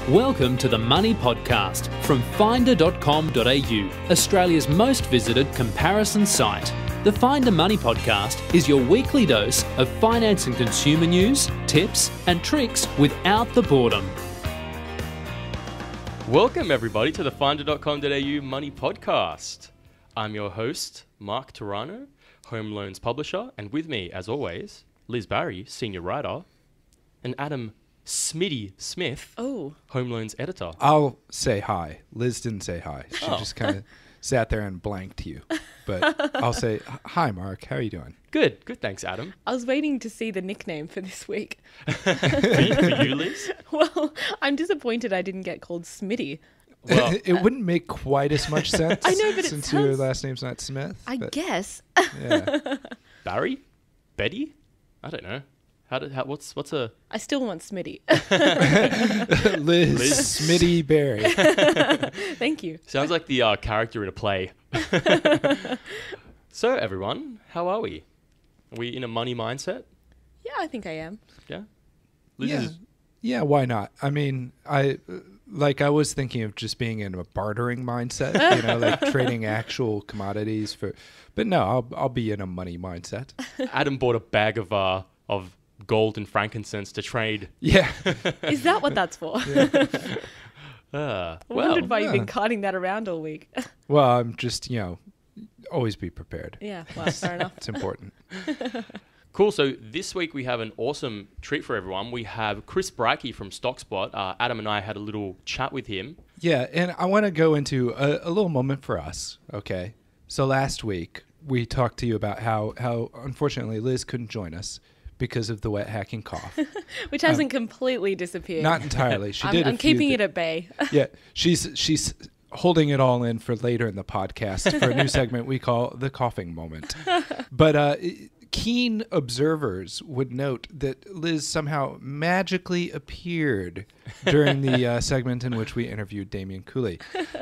Welcome to the Money Podcast from finder.com.au, Australia's most visited comparison site. The Finder Money Podcast is your weekly dose of finance and consumer news, tips and tricks without the boredom. Welcome everybody to the finder.com.au Money Podcast. I'm your host, Mark Turano, home loans publisher, and with me, as always, Liz Barry, senior writer, and Adam Smitty Smith, home loans editor. I'll say hi. Liz didn't say hi. She just kind of sat there and blanked you. But I'll say, hi, Mark. How are you doing? Good, thanks, Adam. I was waiting to see the nickname for this week. For you, Liz? Well, I'm disappointed I didn't get called Smitty. Well, it wouldn't make quite as much sense. I know, but since your last name's not Smith. I guess. Yeah. Barry? Betty? I don't know. What's a... I still want Smitty. Liz Smitty Barry. Thank you. Sounds like the character in a play. So, everyone, how are we? Are we in a money mindset? Yeah, I think I am. Yeah? Liz Yeah, why not? I mean, I was thinking of just being in a bartering mindset, like trading actual commodities for. But no, I'll be in a money mindset. Adam bought a bag of gold and frankincense to trade. Yeah. Is that what that's for? I wondered why you've been carting that around all week. Well, I'm just, always be prepared. Yeah, well, fair enough. It's important. Cool. So this week we have an awesome treat for everyone. We have Chris Brycki from Stockspot. Adam and I had a little chat with him. Yeah, and I want to go into a little moment for us, okay? So last week we talked to you about how unfortunately Liz couldn't join us because of the wet hacking cough. Which hasn't completely disappeared. Not entirely. I'm keeping it at bay. Yeah, she's holding it all in for later in the podcast for a new segment we call the coughing moment. But keen observers would note that Liz somehow magically appeared during the segment in which we interviewed Damien Cooley.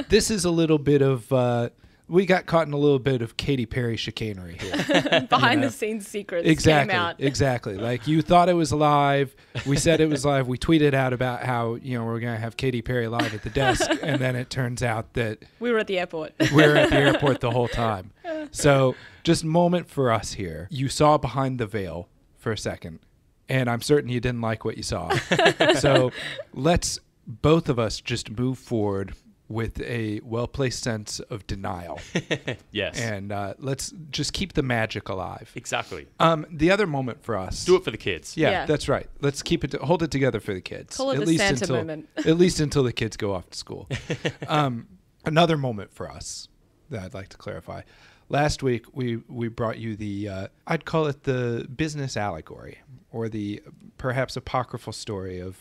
This is a little bit of... we got caught in a little bit of Katy Perry chicanery here. Behind the scenes secrets exactly, came out. Exactly. Like you thought it was live. We said it was live. We tweeted out about how, we're going to have Katy Perry live at the desk. And then it turns out that we were at the airport. We were at the airport the whole time. So just moment for us here. You saw behind the veil for a second. And I'm certain you didn't like what you saw. So let's both of us just move forward with a well-placed sense of denial. Yes. And let's just keep the magic alive. Exactly. The other moment for us. Do it for the kids. Yeah, that's right. Let's keep it, hold it together for the kids. Call it the Santa moment. At least until the kids go off to school. Another moment for us that I'd like to clarify. Last week, we brought you the, I'd call it the business allegory, or the perhaps apocryphal story of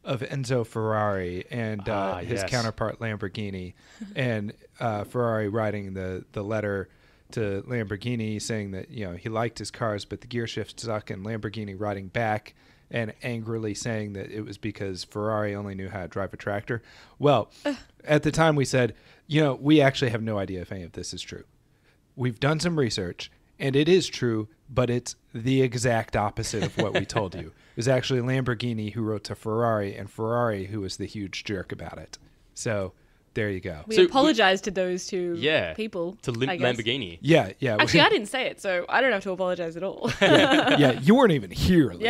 Enzo Ferrari and his counterpart Lamborghini, and Ferrari writing the letter to Lamborghini saying that he liked his cars, but the gear shift sucked, and Lamborghini writing back and angrily saying that it was because Ferrari only knew how to drive a tractor. Well, at the time we said, we actually have no idea if any of this is true. We've done some research, and it is true, but it's the exact opposite of what we told you. It was actually Lamborghini who wrote to Ferrari, and Ferrari who was the huge jerk about it. So there you go. We apologize to those two people. To Lamborghini. Yeah. Actually, I didn't say it, so I don't have to apologize at all. Yeah, you weren't even here, Liz.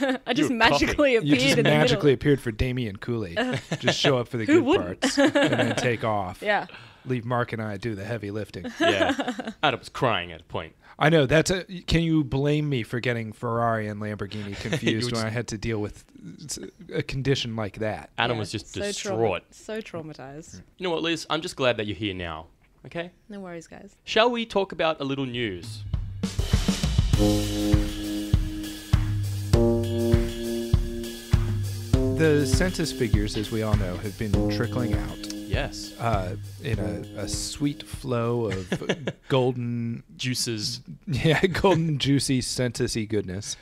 Yeah, I just magically appeared You just magically appeared for Damien Cooley. Just show up for the good parts and then take off. Yeah. Leave Mark and I do the heavy lifting. Yeah. Adam was crying at a point. I know. Can you blame me for getting Ferrari and Lamborghini confused when I had to deal with a condition like that? Adam was just distraught. So traumatized. You know what, Liz? I'm just glad that you're here now. Okay? No worries, guys. Shall we talk about a little news? The census figures, as we all know, have been trickling out. Yes. In a sweet flow of golden juices. Yeah, golden, juicy, census-y goodness.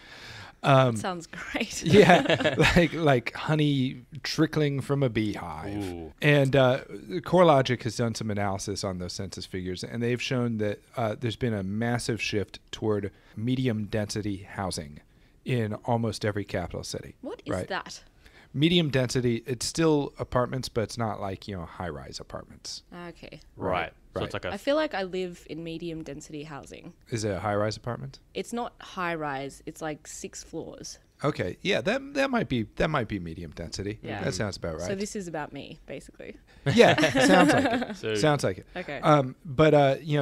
That sounds great. Yeah, like honey trickling from a beehive. Ooh. And CoreLogic has done some analysis on those census figures, and they've shown that there's been a massive shift toward medium density housing in almost every capital city. What is that? Medium density, it's still apartments, but it's not like, high-rise apartments. Okay. Right. So it's like I feel like I live in medium density housing. Is it a high-rise apartment? It's not high rise. It's like 6 floors. Okay. Yeah, that might be medium density. Yeah. That sounds about right. So this is about me, basically. Yeah, sounds like it. Sounds like it. Okay. But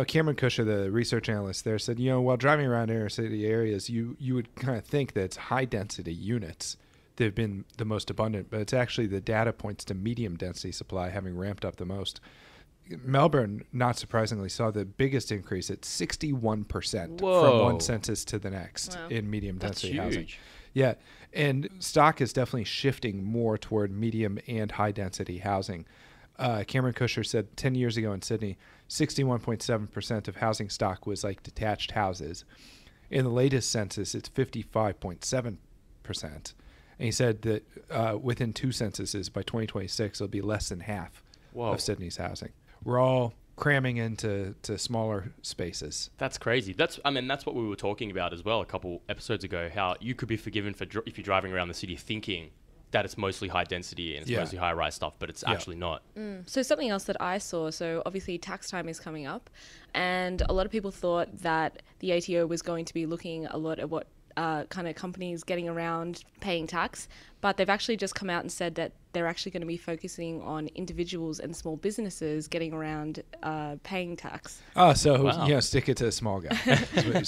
Cameron Kusher, the research analyst there, said, while driving around inner city areas, you would kind of think that it's high density units that have been the most abundant, but it's actually the data points to medium density supply having ramped up the most. Melbourne, not surprisingly, saw the biggest increase at 61% from one census to the next in medium density housing. Yeah, and stock is definitely shifting more toward medium and high density housing. Cameron Kusher said 10 years ago in Sydney, 61.7% of housing stock was like detached houses. In the latest census, it's 55.7%. And he said that within 2 censuses, by 2026, it'll be less than half of Sydney's housing. We're all cramming into smaller spaces. That's crazy. That's what we were talking about as well a couple episodes ago, how you could be forgiven for if you're driving around the city thinking that it's mostly high density and it's mostly high rise stuff, but it's actually not. So something else that I saw, so obviously tax time is coming up, and a lot of people thought that the ATO was going to be looking a lot at what kind of companies getting around paying tax, but they've actually just come out and said that they're actually going to be focusing on individuals and small businesses getting around paying tax. Oh, so stick it to a small guy.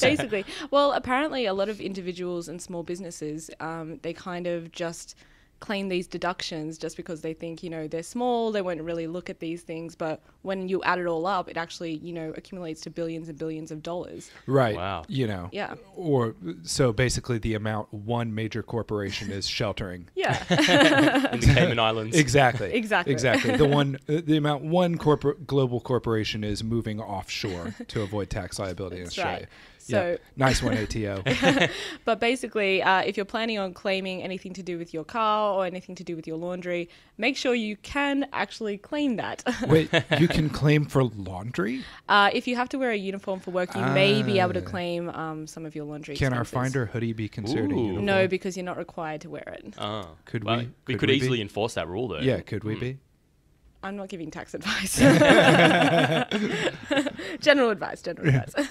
Basically. Well, apparently a lot of individuals and small businesses, they kind of just claim these deductions just because they think, they're small, they won't really look at these things, but when you add it all up, it actually, accumulates to billions and billions of dollars. Right. Wow. Yeah. Or so basically the amount one major corporation is sheltering. Yeah. In the Cayman Islands. Exactly. Exactly. The amount one global corporation is moving offshore to avoid tax liability in Australia. Right. So nice one, ATO. But basically, if you're planning on claiming anything to do with your car or anything to do with your laundry, make sure you can actually claim that. Wait, you can claim for laundry? If you have to wear a uniform for work, you may be able to claim some of your laundry expenses. Can our Finder hoodie be considered a uniform? No, because you're not required to wear it. Could we could easily enforce that rule, though. Yeah, could we be? I'm not giving tax advice. General advice.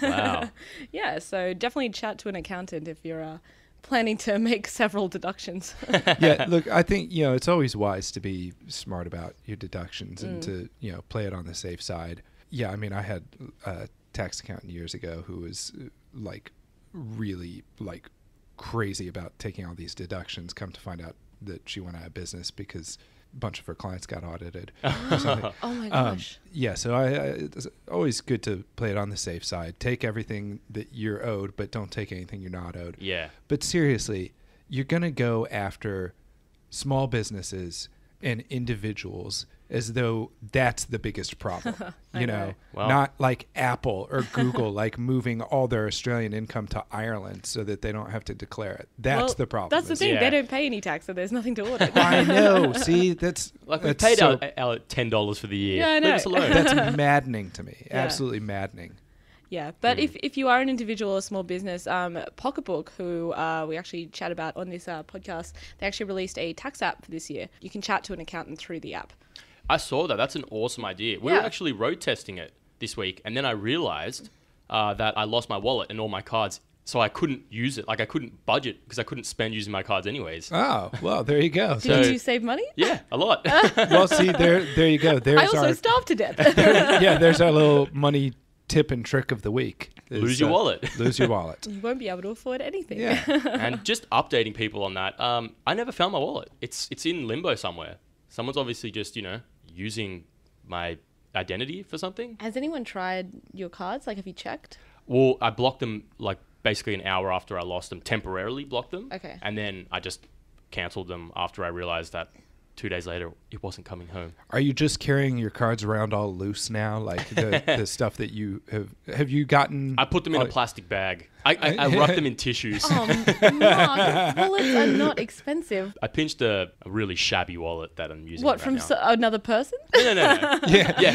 Wow. Yeah, so definitely chat to an accountant if you're planning to make several deductions. Yeah, look, I think, it's always wise to be smart about your deductions and to, play it on the safe side. Yeah, I mean, I had a tax accountant years ago who was really crazy about taking all these deductions, come to find out that she went out of business because bunch of her clients got audited. Oh my gosh. So it's always good to play it on the safe side. Take everything that you're owed, but don't take anything you're not owed. Yeah. But seriously, you're going to go after small businesses and individuals as though that's the biggest problem. Well, not like Apple or Google moving all their Australian income to Ireland so that they don't have to declare it. That's the problem. That's the thing. Yeah. They don't pay any tax, so there's nothing to audit. I know. See, that's we paid our $10 for the year. Yeah, I know. Leave us alone. That's maddening to me. Yeah. Absolutely maddening. Yeah, but if you are an individual or small business, Pocketbook, who we actually chat about on this podcast, they actually released a tax app for this year. You can chat to an accountant through the app. I saw that. That's an awesome idea. We were actually road testing it this week, and then I realized that I lost my wallet and all my cards, so I couldn't use it. I couldn't budget because I couldn't spend using my cards anyways. Oh, well, there you go. Did you save money? Yeah, a lot. Well, see, there you go. I also starved to death. There's our little money tip and trick of the week. Lose your wallet. Lose your wallet. You won't be able to afford anything. Yeah. And just updating people on that, I never found my wallet. It's in limbo somewhere. Someone's obviously just, using my identity for something. Has anyone tried your cards? Have you checked? Well, I blocked them basically an hour after I lost them, temporarily blocked them. Okay. And then I just cancelled them after I realized that 2 days later it wasn't coming home. Are you just carrying your cards around all loose now? The stuff that you have you gotten? I put them in a plastic bag. I wrapped them in tissues. Mark, wallets are not expensive. I pinched a really shabby wallet that I'm using. What, from another person? No. Yeah,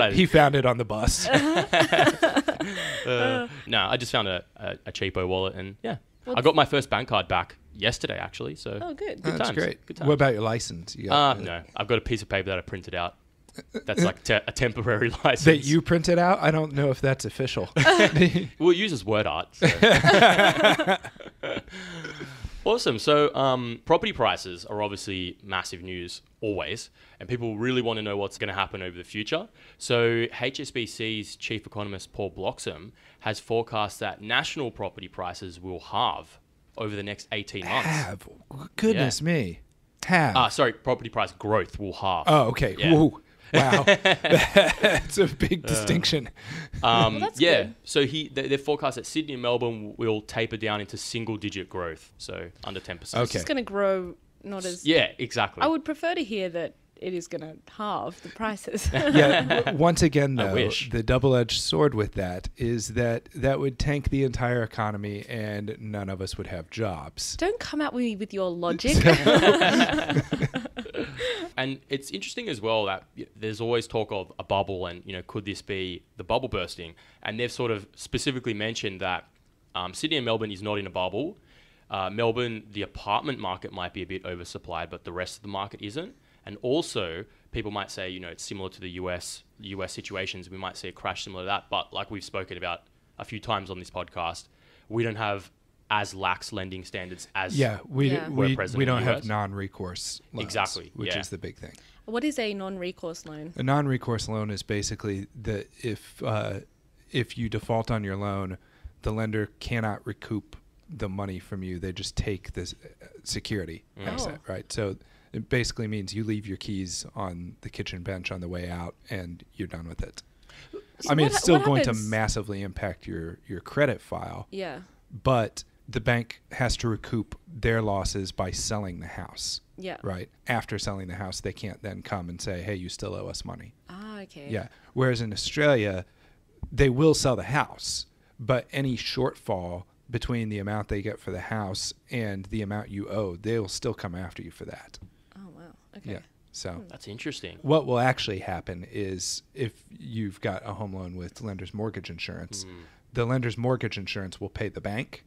he found it on the bus. No, I just found a cheapo wallet, and I got my first bank card back yesterday, actually. So Oh, good. Good That's times. great. Good times. What about your license? You got, No, I've got a piece of paper that I printed out. That's like a temporary license. that you printed out? I don't know if that's official. Well, it uses word art. So. Awesome. So property prices are obviously massive news always, and people really want to know what's going to happen over the future. So HSBC's chief economist, Paul Bloxham, has forecast that national property prices will halve over the next 18 months. Have. Goodness me. Have. Sorry, property price growth will halve. Oh, okay. Yeah. Whoa. Wow. That's a big distinction. That's Yeah, good. so they forecast that Sydney and Melbourne will taper down into single-digit growth, so under 10%. Okay. It's just going to grow not as... Yeah, exactly. I would prefer to hear that it is going to halve the prices. Yeah. Once again, I though, wish. the double-edged sword with that is that would tank the entire economy, and none of us would have jobs. Don't come at me with your logic. And it's interesting as well that there's always talk of a bubble and, could this be the bubble bursting? And they've sort of specifically mentioned that Sydney and Melbourne is not in a bubble. Melbourne, the apartment market might be a bit oversupplied, but the rest of the market isn't. And also, people might say, it's similar to the US situations. We might see a crash similar to that. But like we've spoken about a few times on this podcast, we don't have as lax lending standards as We We're present in don't the have US. non-recourse loans, Exactly, which yeah. is the big thing. What is a non-recourse loan? A non-recourse loan is basically that if you default on your loan, the lender cannot recoup the money from you. They just take this security asset, right? So it basically means you leave your keys on the kitchen bench on the way out, and you're done with it. So I mean, what it's still what going to happens- massively impact your credit file, Yeah. but the bank has to recoup their losses by selling the house. Yeah. Right. After selling the house, they can't then come and say, hey, you still owe us money. Ah, okay. Yeah. Whereas in Australia, they will sell the house, but any shortfall between the amount they get for the house and the amount you owe, they'll still come after you for that. Oh, wow. Okay. Yeah. So That's interesting. what will actually happen is if you've got a home loan with lender's mortgage insurance, the lender's mortgage insurance will pay the bank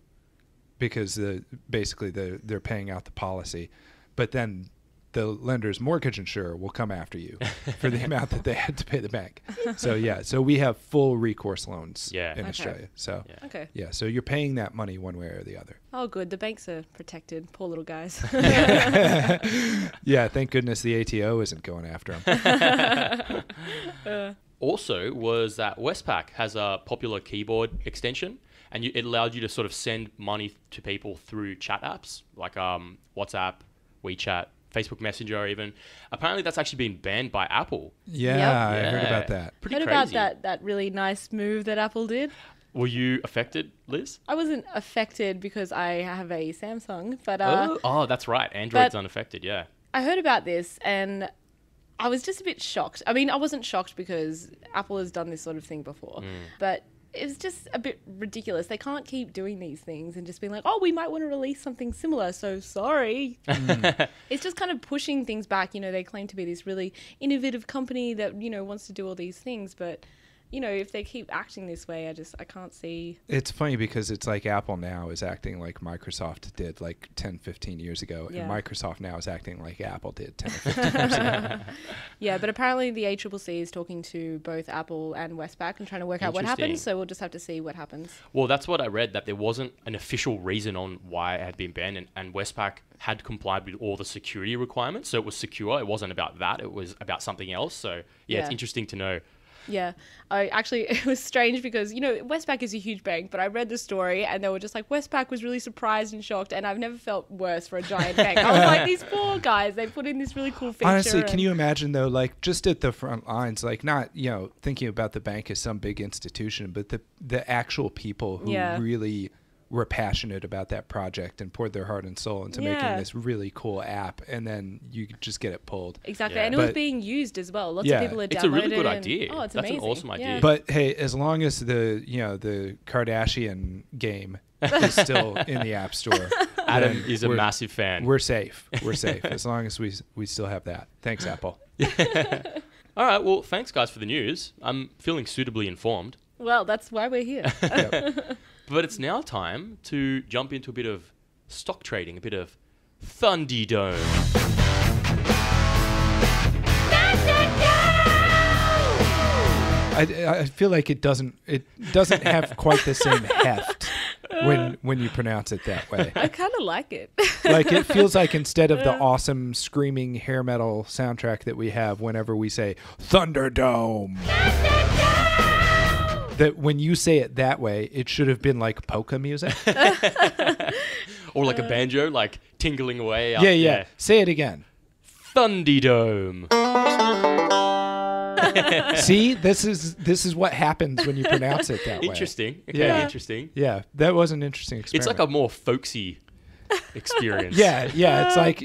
because basically they're paying out the policy. But then the lender's mortgage insurer will come after you for the amount that they had to pay the bank. So, yeah. So we have full recourse loans in Okay. Australia. So, Yeah. Okay. yeah. So you're paying that money one way or the other. Oh, good. The banks are protected. Poor little guys. Yeah. Thank goodness the ATO isn't going after them. Also was that Westpac has a popular keyboard extension, and it allowed you to sort of send money to people through chat apps like WhatsApp, WeChat, Facebook Messenger even. Apparently that's actually been banned by Apple. Yeah. Yep. I heard about that. Pretty Heard crazy. about that really nice move that Apple did? Were you affected, Liz? I wasn't affected because I have a Samsung, but Oh, that's right. Android's but- unaffected, yeah. I heard about this and I was just a bit shocked. I mean, I wasn't shocked because Apple has done this sort of thing before, but it's just a bit ridiculous. They can't keep doing these things and just being like, oh, we might want to release something similar, so sorry. It's just kind of pushing things back. They claim to be this really innovative company that, wants to do all these things, but if they keep acting this way, I can't see. It's funny because it's like Apple now is acting like Microsoft did like 10, 15 years ago. Yeah. And Microsoft now is acting like Apple did 10 or 15 years ago. Yeah, but apparently the ACCC is talking to both Apple and Westpac and trying to work out what Interesting. happens. So we'll just have to see what happens. Well, that's what I read, that there wasn't an official reason on why it had been banned, and Westpac had complied with all the security requirements, so it was secure. It wasn't about that. It was about something else. So, yeah, it's Yeah. interesting to know. Yeah, it was strange because, Westpac is a huge bank, but I read the story and they were just like, Westpac was really surprised and shocked, and I've never felt worse for a giant bank. I was like, these poor guys, they put in this really cool feature. Honestly, can you imagine though, like just at the front lines, like not, thinking about the bank as some big institution, but the actual people who really were passionate about that project and poured their heart and soul into making this really cool app, and then you just get it pulled. Exactly, Yeah. and it was But- being used as well. Lots Yeah. of people are It's a really downloaded good and- idea. Oh, it's That's an amazing. awesome idea. Yeah. But hey, as long as the Kardashian game is still in the App Store, Adam then is a we're- massive fan. We're safe. We're safe as long as we still have that. Thanks, Apple. All right, well, thanks, guys, for the news. I'm feeling suitably informed. Well, that's why we're here. Yep. But it's now time to jump into a bit of stock trading, a bit of Thunderdome. I feel like it doesn't have quite the same heft when you pronounce it that way. I kind of like it. Like it feels like instead of the awesome screaming hair metal soundtrack that we have whenever we say Thunderdome, that when you say it that way, it should have been like polka music. Or like a banjo, like tingling away. Up. Yeah. Say it again. Thunderdome. See, this is what happens when you pronounce it that way. Interesting. Okay, Yeah. interesting. Yeah, that was an interesting experiment. It's like a more folksy experience. Yeah, it's like,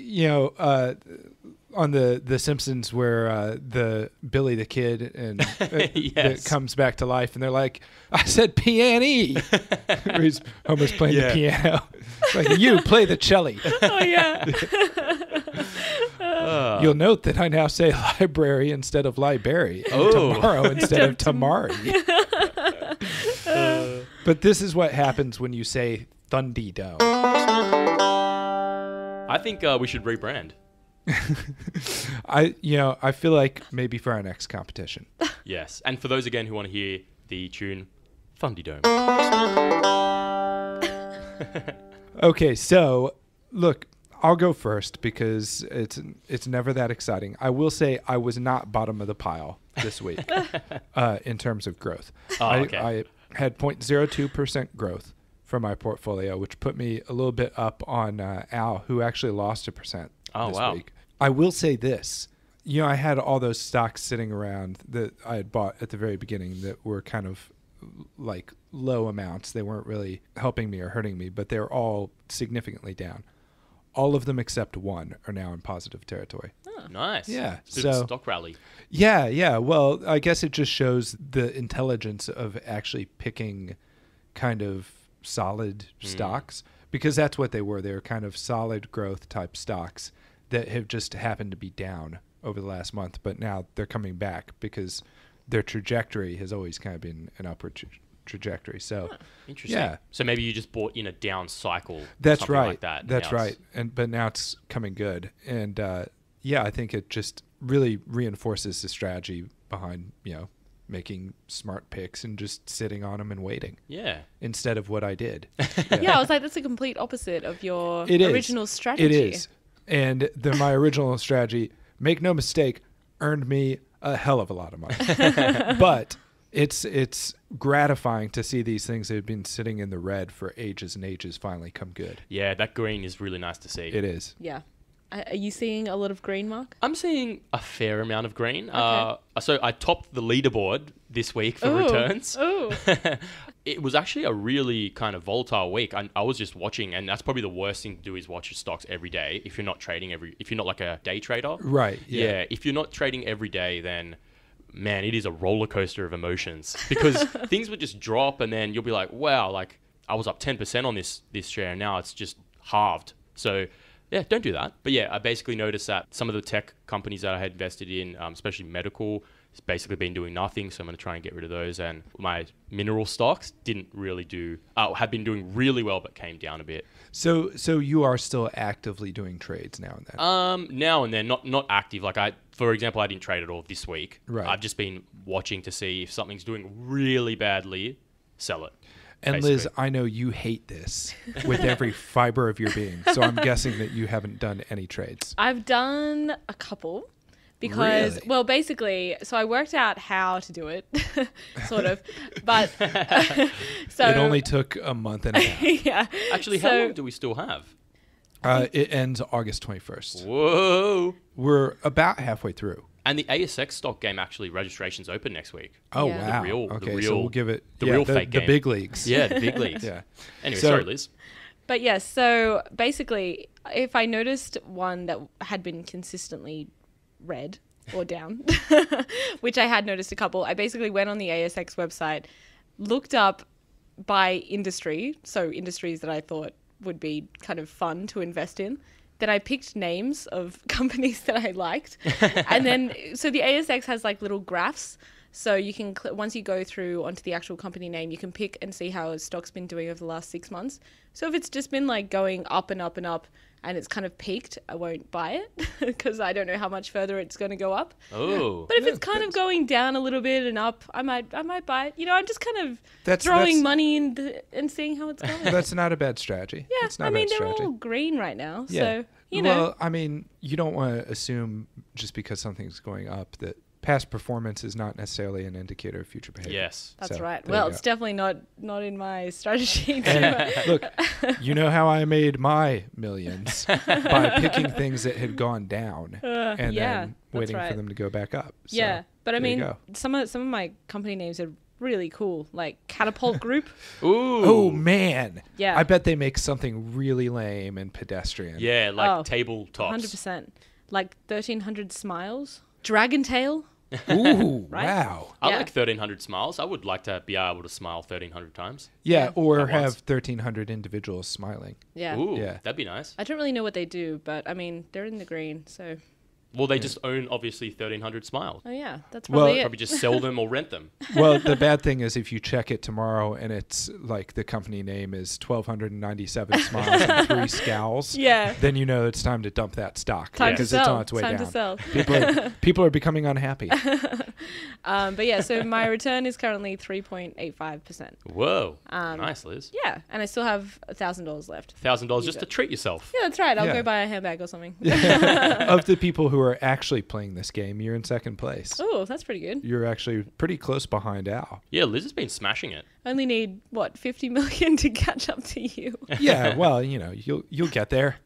on the Simpsons where the Billy the Kid and that comes back to life, and they're like, I said piano. Homer's playing the piano. It's like, you play the cello. Oh, yeah. You'll note that I now say library instead of library, and tomorrow instead of tamari. But this is what happens when you say Thunderdome. I think we should rebrand. I feel like maybe for our next competition. Yes. And for those again who want to hear the tune Thunderdome. Okay, so look, I'll go first because it's never that exciting. I will say I was not bottom of the pile this week in terms of growth. I had 0.02% growth for my portfolio, which put me a little bit up on Al, who actually lost 1% this week. I will say this. I had all those stocks sitting around that I had bought at the very beginning that were kind of like low amounts. They weren't really helping me or hurting me, but they're all significantly down. All of them except one are now in positive territory. Oh, nice. Yeah. So stock rally. Yeah. Well, I guess it just shows the intelligence of actually picking kind of solid stocks, because that's what they were. They were kind of solid growth type stocks that have just happened to be down over the last month, but now they're coming back because their trajectory has always kind of been an upward trajectory. So interesting. Yeah. So maybe you just bought in a down cycle. That's right. Like that. That's right. But now it's coming good. And I think it just really reinforces the strategy behind, making smart picks and just sitting on them and waiting. Yeah. Instead of what I did. Yeah, I was like, that's the complete opposite of your original strategy. It is. And my original strategy, make no mistake, earned me a hell of a lot of money. But it's gratifying to see these things that have been sitting in the red for ages and ages finally come good. Yeah, that green is really nice to see. It is. Yeah. Are you seeing a lot of green, Mark? I'm seeing a fair amount of green. Okay. So I topped the leaderboard this week for returns. Ooh. It was actually a really kind of volatile week. I was just watching, and that's probably the worst thing to do is watch your stocks every day if you're not trading if you're not like a day trader. Right. Yeah. If you're not trading every day, then man, it is a roller coaster of emotions because things would just drop, and then you'll be like, wow, like I was up 10% on this share, and now it's just halved. So yeah, don't do that. But yeah, I basically noticed that some of the tech companies that I had invested in, especially medical, has basically been doing nothing. So I'm going to try and get rid of those. And my mineral stocks didn't really had been doing really well, but came down a bit. So you are still actively doing trades now and then? Now and then, not active. Like for example, I didn't trade at all this week. Right. I've just been watching to see if something's doing really badly, sell it. And basically. Liz, I know you hate this with every fiber of your being. So I'm guessing that you haven't done any trades. I've done a couple because, Really? well, basically, so I worked out how to do it, sort of. But so It only took a month and a half. yeah. Actually, how long do we still have? It ends August 21st. Whoa. We're about halfway through. And the ASX stock game actually registration's open next week. Oh, Yeah. wow. The Okay, real- so we'll give it the real fake the game. big leagues. Yeah, the big leagues. Yeah. Anyway, So- sorry, Liz. But yes, so basically, if I noticed one that had been consistently red or down, which I had noticed a couple, I basically went on the ASX website, looked up by industry, so industries that I thought would be kind of fun to invest in. Then I picked names of companies that I liked. And then, so the ASX has like little graphs. So you can, once you go through onto the actual company name, you can pick and see how a stock's been doing over the last 6 months. So if it's just been like going up and up and up and it's kind of peaked, I won't buy it because I don't know how much further it's going to go up. Oh. But if it's kind of going down a little bit and up, I might buy it. I'm just kind of throwing money in and seeing how it's going. That's not a bad strategy. Yeah, It's not I a mean, bad they're strategy. all green right now. Yeah. So, you know. Well, I mean, you don't want to assume just because something's going up that past performance is not necessarily an indicator of future behavior. Yes. That's So, right. there Well, you it's go. definitely not in my strategy. And look, you know how I made my millions by picking things that had gone down and yeah, then that's waiting right. for them to go back up. So, Yeah, but I there you mean, go. some of my company names are really cool, like Catapult Group. Ooh. Oh man! Yeah. I bet they make something really lame and pedestrian. Yeah, like Oh, tabletops. 100%. Like 1300 Smiles, Dragon Tail. Ooh! Right? Wow! I Yeah. like 1,300 smiles. I would like to be able to smile 1,300 times. Yeah, Yeah. or At have once. 1,300 individuals smiling. Yeah. Ooh, Yeah. that'd be nice. I don't really know what they do, but I mean, they're in the green, so. Well, they just own, obviously, 1,300 smiles. Oh yeah, that's Well, probably it. Probably just sell them or rent them. Well, the bad thing is if you check it tomorrow and it's like the company name is 1,297 smiles and 3 scowls, Yeah. then you know it's time to dump that stock Time to because sell. it's on its way Time down. to sell. People are becoming unhappy. But yeah, so my return is currently 3.85%. Whoa. Nice, Liz. Yeah, and I still have $1,000 left. $1,000 Use just it. to treat yourself. Yeah, that's right. I'll Yeah. go buy a handbag or something. Of the people who are actually playing this game, you're in second place. Oh, that's pretty good. You're actually pretty close behind Al. Yeah, Liz has been smashing it. Only need 50 million to catch up to you. Yeah, well, you'll get there.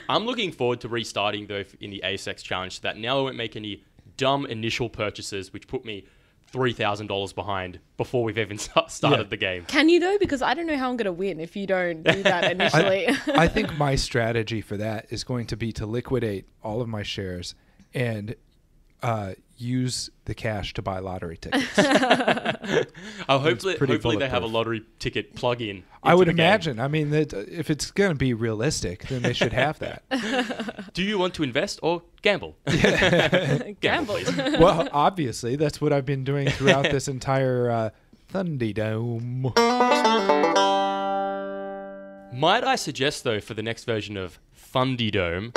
I'm looking forward to restarting, though, in the ASX challenge so that now I won't make any dumb initial purchases, which put me $3,000 behind before we've even started Yeah. the game. Can you though? Because I don't know how I'm going to win if you don't do that initially. I think my strategy for that is going to be to liquidate all of my shares and use the cash to buy lottery tickets. Hopefully pretty they have a bulletproof. lottery ticket plug-in. I into would the game. imagine. I mean, that if it's going to be realistic, then they should have that. Do you want to invest or gamble? Gamble. please. Well, obviously, that's what I've been doing throughout this entire Thunderdome. Might I suggest, though, for the next version of Fundydome,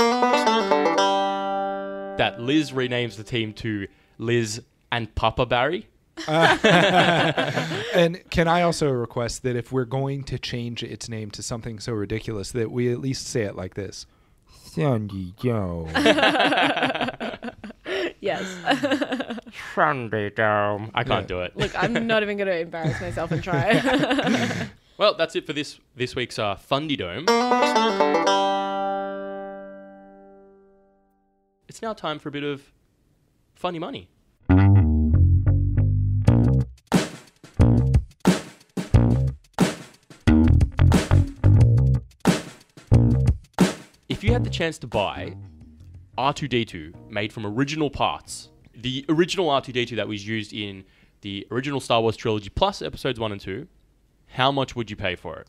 that Liz renames the team to Liz and Papa Barry? And can I also request that if we're going to change its name to something so ridiculous, that we at least say it like this? Thunderdome. Yes. Fundydome. I can't do it. Look, I'm not even going to embarrass myself and try. Well, that's it for this week's Fundydome. It's now time for a bit of funny money. If you had the chance to buy R2-D2 made from original parts, the original R2-D2 that was used in the original Star Wars trilogy plus episodes 1 and 2, how much would you pay for it?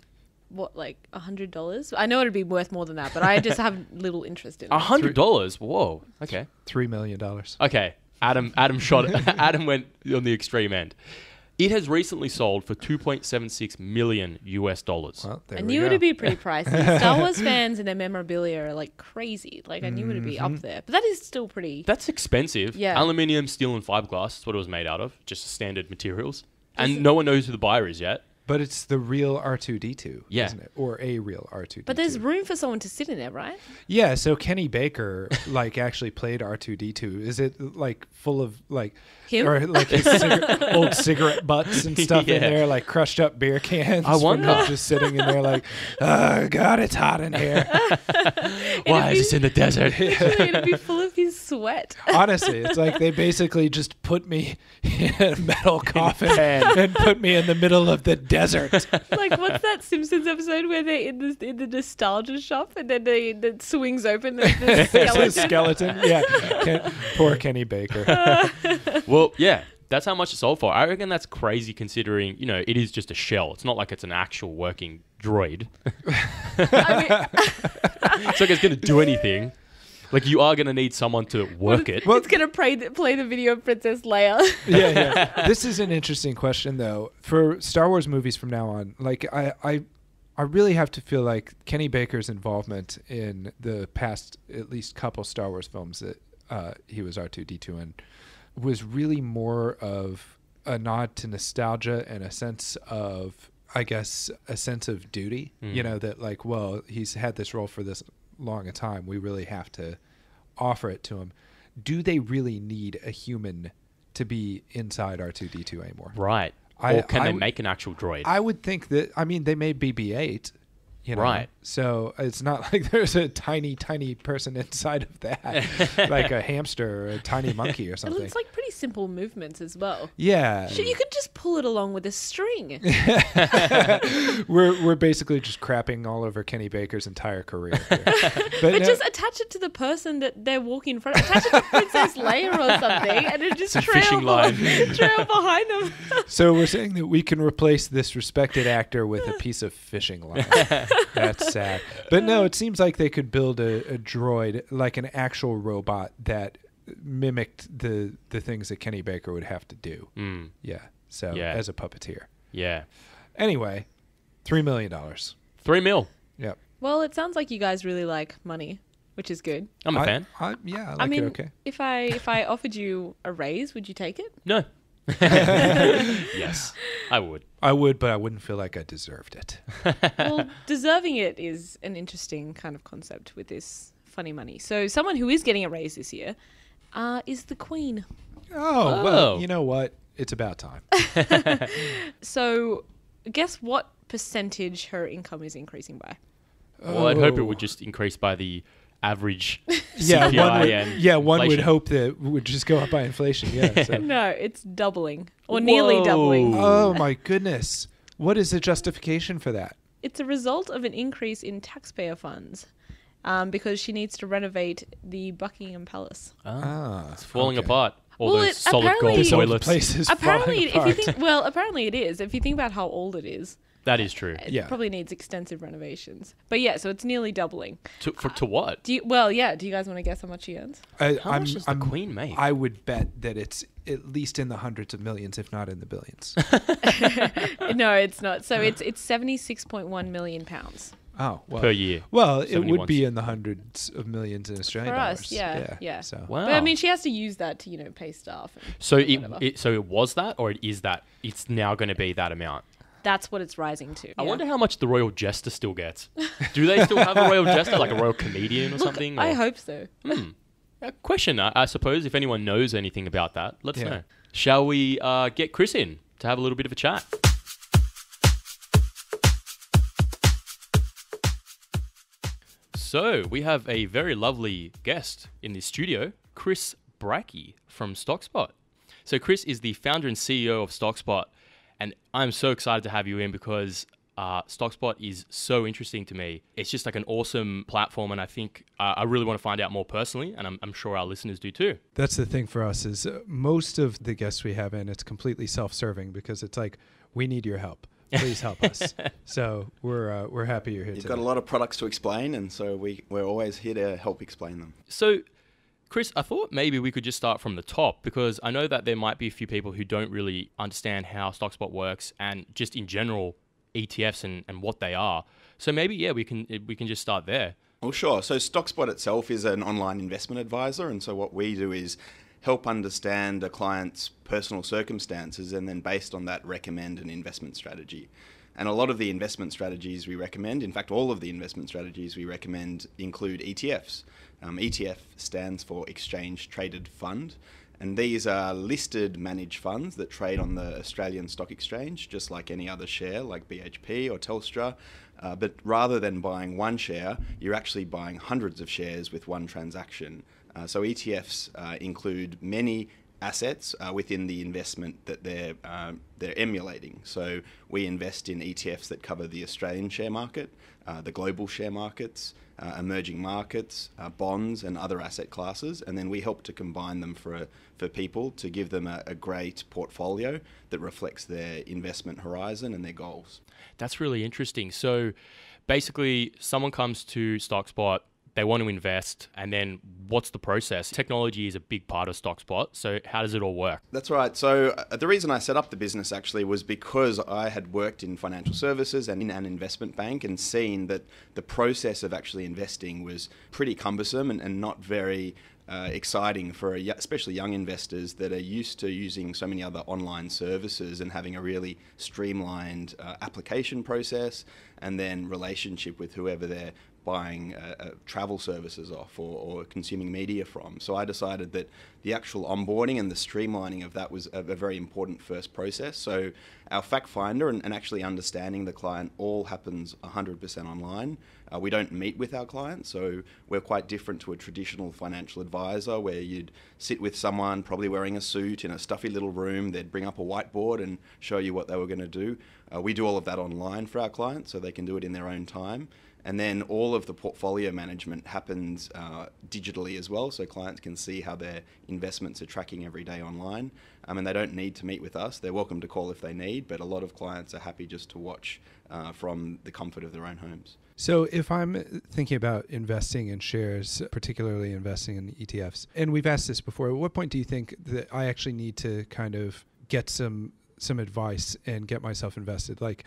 What, like $100? I know it'd be worth more than that, but I just have little interest in it. $100? Whoa. Okay. $3 million. Okay. Adam shot it. Adam went on the extreme end. It has recently sold for $2.76 million US. Well, there I we knew go. it'd be pretty pricey. Star Wars fans and their memorabilia are like crazy. Like I knew it'd be up there, but that is still pretty. That's expensive. Yeah. Aluminium, steel, and fiberglass. That's what it was made out of. Just standard materials. And no one knows who the buyer is yet. But it's the real R2-D2, Yeah. isn't it? Or a real R2-D2. But there's room for someone to sit in there, right? Yeah, so Kenny Baker actually played R2-D2. Is it like full of like Him? or like his old cigarette butts and stuff in Yeah. there, like crushed up beer cans? I from wonder. him just sitting in there like, oh God, it's hot in here. Why is this in the desert? Literally, it'd be full of his sweat. Honestly, it's like they basically just put me in a metal coffin Pan. and put me in the middle of the desert. Like, what's that Simpsons episode where they're in the nostalgia shop and then it swings open the It's a skeleton? skeleton. Yeah. Poor Kenny Baker. Well, yeah. That's how much it sold for. I reckon that's crazy considering, it is just a shell. It's not like it's an actual working droid. I mean, It's like it's going to do anything. Like, you are going to need someone to work it. It's going to play the video of Princess Leia. Yeah. This is an interesting question, though. For Star Wars movies from now on, like, I really have to feel like Kenny Baker's involvement in the past at least couple Star Wars films that he was R2-D2 in was really more of a nod to nostalgia and a sense of, I guess, a sense of duty. You know, that like, well, he's had this role for this long a time. We really have to offer it to him. Do they really need a human to be inside R2-D2 anymore? Right. Or can they make an actual droid? I would think that, I mean, they made BB-8, you know, right. So it's not like there's a tiny person inside of that, like a hamster or a tiny monkey or something. It's like pretty simple movements as well. Yeah. You could just pull it along with a string. We're basically just crapping all over Kenny Baker's entire career here. But just attach it to the person that they're walking in front of. Attach it to Princess Leia or something, and it just trail behind them. So we're saying that we can replace this respected actor with a piece of fishing line. That's sad. But no, it seems like they could build a droid, like an actual robot that mimicked the things that Kenny Baker would have to do. Yeah. So as a puppeteer. Yeah. Anyway, $3 million. $3 million. Yep. Well, it sounds like you guys really like money, which is good. I'm a fan. I like it okay. If I offered you a raise, would you take it? No. Yes, I would. I would, but I wouldn't feel like I deserved it. Well, deserving it is an interesting kind of concept with this funny money. So someone who is getting a raise this year is the Queen. Oh, well, you know what? It's about time. So guess what percentage her income is increasing by? Well, I'd hope it would just increase by the average CPI one would inflation. hope that it would just go up by inflation. Yeah. So. No, it's doubling or nearly doubling. Oh my goodness. What is the justification for that? It's a result of an increase in taxpayer funds because she needs to renovate the Buckingham Palace. It's falling apart. All those solid apparently- gold This old toilets. place is Apparently, falling if you apart. apparently it is. If you think about how old it is, That is true. it probably needs extensive renovations. But yeah, so it's nearly doubling. To what? Do you guys want to guess how much she earns? How much does the Queen make? I would bet that it's at least in the hundreds of millions, if not in the billions. No, it's not. So it's 76.1 million pounds. Oh, well. Per year. Well, it 70 would once. be in the hundreds of millions in Australian For dollars. us, yeah. So. Wow. But I mean, she has to use that to, pay staff. And So whatever. it was that, or it is that? It's now going to be that amount. That's what it's rising to. I yeah. wonder how much the Royal Jester still gets. Do they still have a Royal Jester, like a Royal Comedian or something? I or- hope so. A question, I suppose, if anyone knows anything about that, let us Yeah. know. Shall we get Chris in to have a little bit of a chat? So, we have a very lovely guest in the studio, Chris Brycki from Stockspot. So, Chris is the founder and CEO of Stockspot, and I'm so excited to have you in because Stockspot is so interesting to me. It's just like an awesome platform, and I think I really want to find out more personally, and I'm sure our listeners do too. That's the thing for us is most of the guests we have in, it's completely self-serving because it's like, we need your help. Please help us. So we're happy you're here You've today. got a lot of products to explain, and so we're always here to help explain them. So, Chris, I thought maybe we could just start from the top because I know that there might be a few people who don't really understand how Stockspot works and just in general ETFs and what they are. So maybe, we can just start there. Well, sure. So Stockspot itself is an online investment advisor, and so what we do is help understand a client's personal circumstances and then based on that recommend an investment strategy. And a lot of the investment strategies we recommend, in fact all of the investment strategies we recommend include ETFs. ETF stands for Exchange Traded Fund, and these are listed managed funds that trade on the Australian Stock Exchange just like any other share like BHP or Telstra. But rather than buying one share, you're actually buying hundreds of shares with one transaction. So ETFs include many assets within the investment that they're emulating. So we invest in ETFs that cover the Australian share market, the global share markets, emerging markets, bonds and other asset classes, and then we help to combine them for people to give them a great portfolio that reflects their investment horizon and their goals. That's really interesting. So basically someone comes to Stockspot, they want to invest, and then what's the process? Technology is a big part of Stockspot, so how does it all work? That's right. So the reason I set up the business actually was because I had worked in financial services and in an investment bank and seen that the process of actually investing was pretty cumbersome and not very exciting for especially young investors that are used to using so many other online services and having a really streamlined application process and then relationship with whoever they're buying travel services off or consuming media from. So I decided that the actual onboarding and the streamlining of that was a very important first process. So our fact finder and actually understanding the client all happens 100% online. We don't meet with our clients, so we're quite different to a traditional financial advisor where you'd sit with someone probably wearing a suit in a stuffy little room. They'd bring up a whiteboard and show you what they were going to do. We do all of that online for our clients so they can do it in their own time. And then all of the portfolio management happens digitally as well, so clients can see how their investments are tracking every day online. And they don't need to meet with us. They're welcome to call if they need, but a lot of clients are happy just to watch from the comfort of their own homes. So if I'm thinking about investing in shares, particularly investing in ETFs, and we've asked this before, at what point do you think that I actually need to kind of get some advice and get myself invested? Like,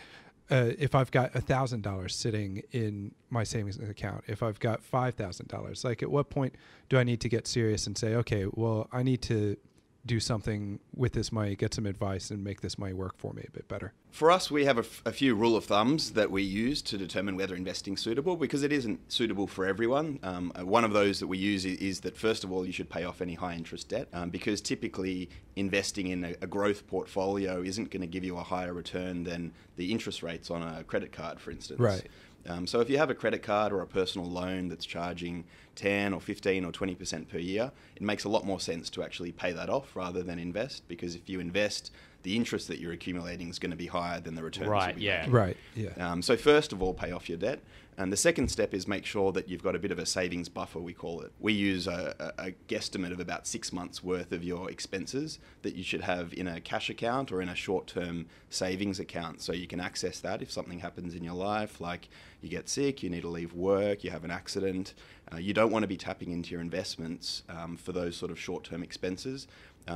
if I've got $1,000 sitting in my savings account, if I've got $5,000, like at what point do I need to get serious and say, okay, well, I need to do something with this money, get some advice and make this money work for me a bit better? For us, we have a few rule of thumbs that we use to determine whether investing is suitable, because it isn't suitable for everyone. One of those that we use is that, first of all, you should pay off any high interest debt, because typically investing in a growth portfolio isn't going to give you a higher return than the interest rates on a credit card, for instance. Right. So if you have a credit card or a personal loan that's charging 10 or 15 or 20% per year, it makes a lot more sense to actually pay that off rather than invest, because if you invest, the interest that you're accumulating is going to be higher than the returns. Right, yeah. Right, yeah. So first of all, pay off your debt. And the second step is make sure that you've got a bit of a savings buffer, we call it. We use a guesstimate of about 6 months worth of your expenses that you should have in a cash account or in a short-term savings account, so you can access that if something happens in your life, like you get sick, you need to leave work, you have an accident. You don't want to be tapping into your investments for those sort of short-term expenses,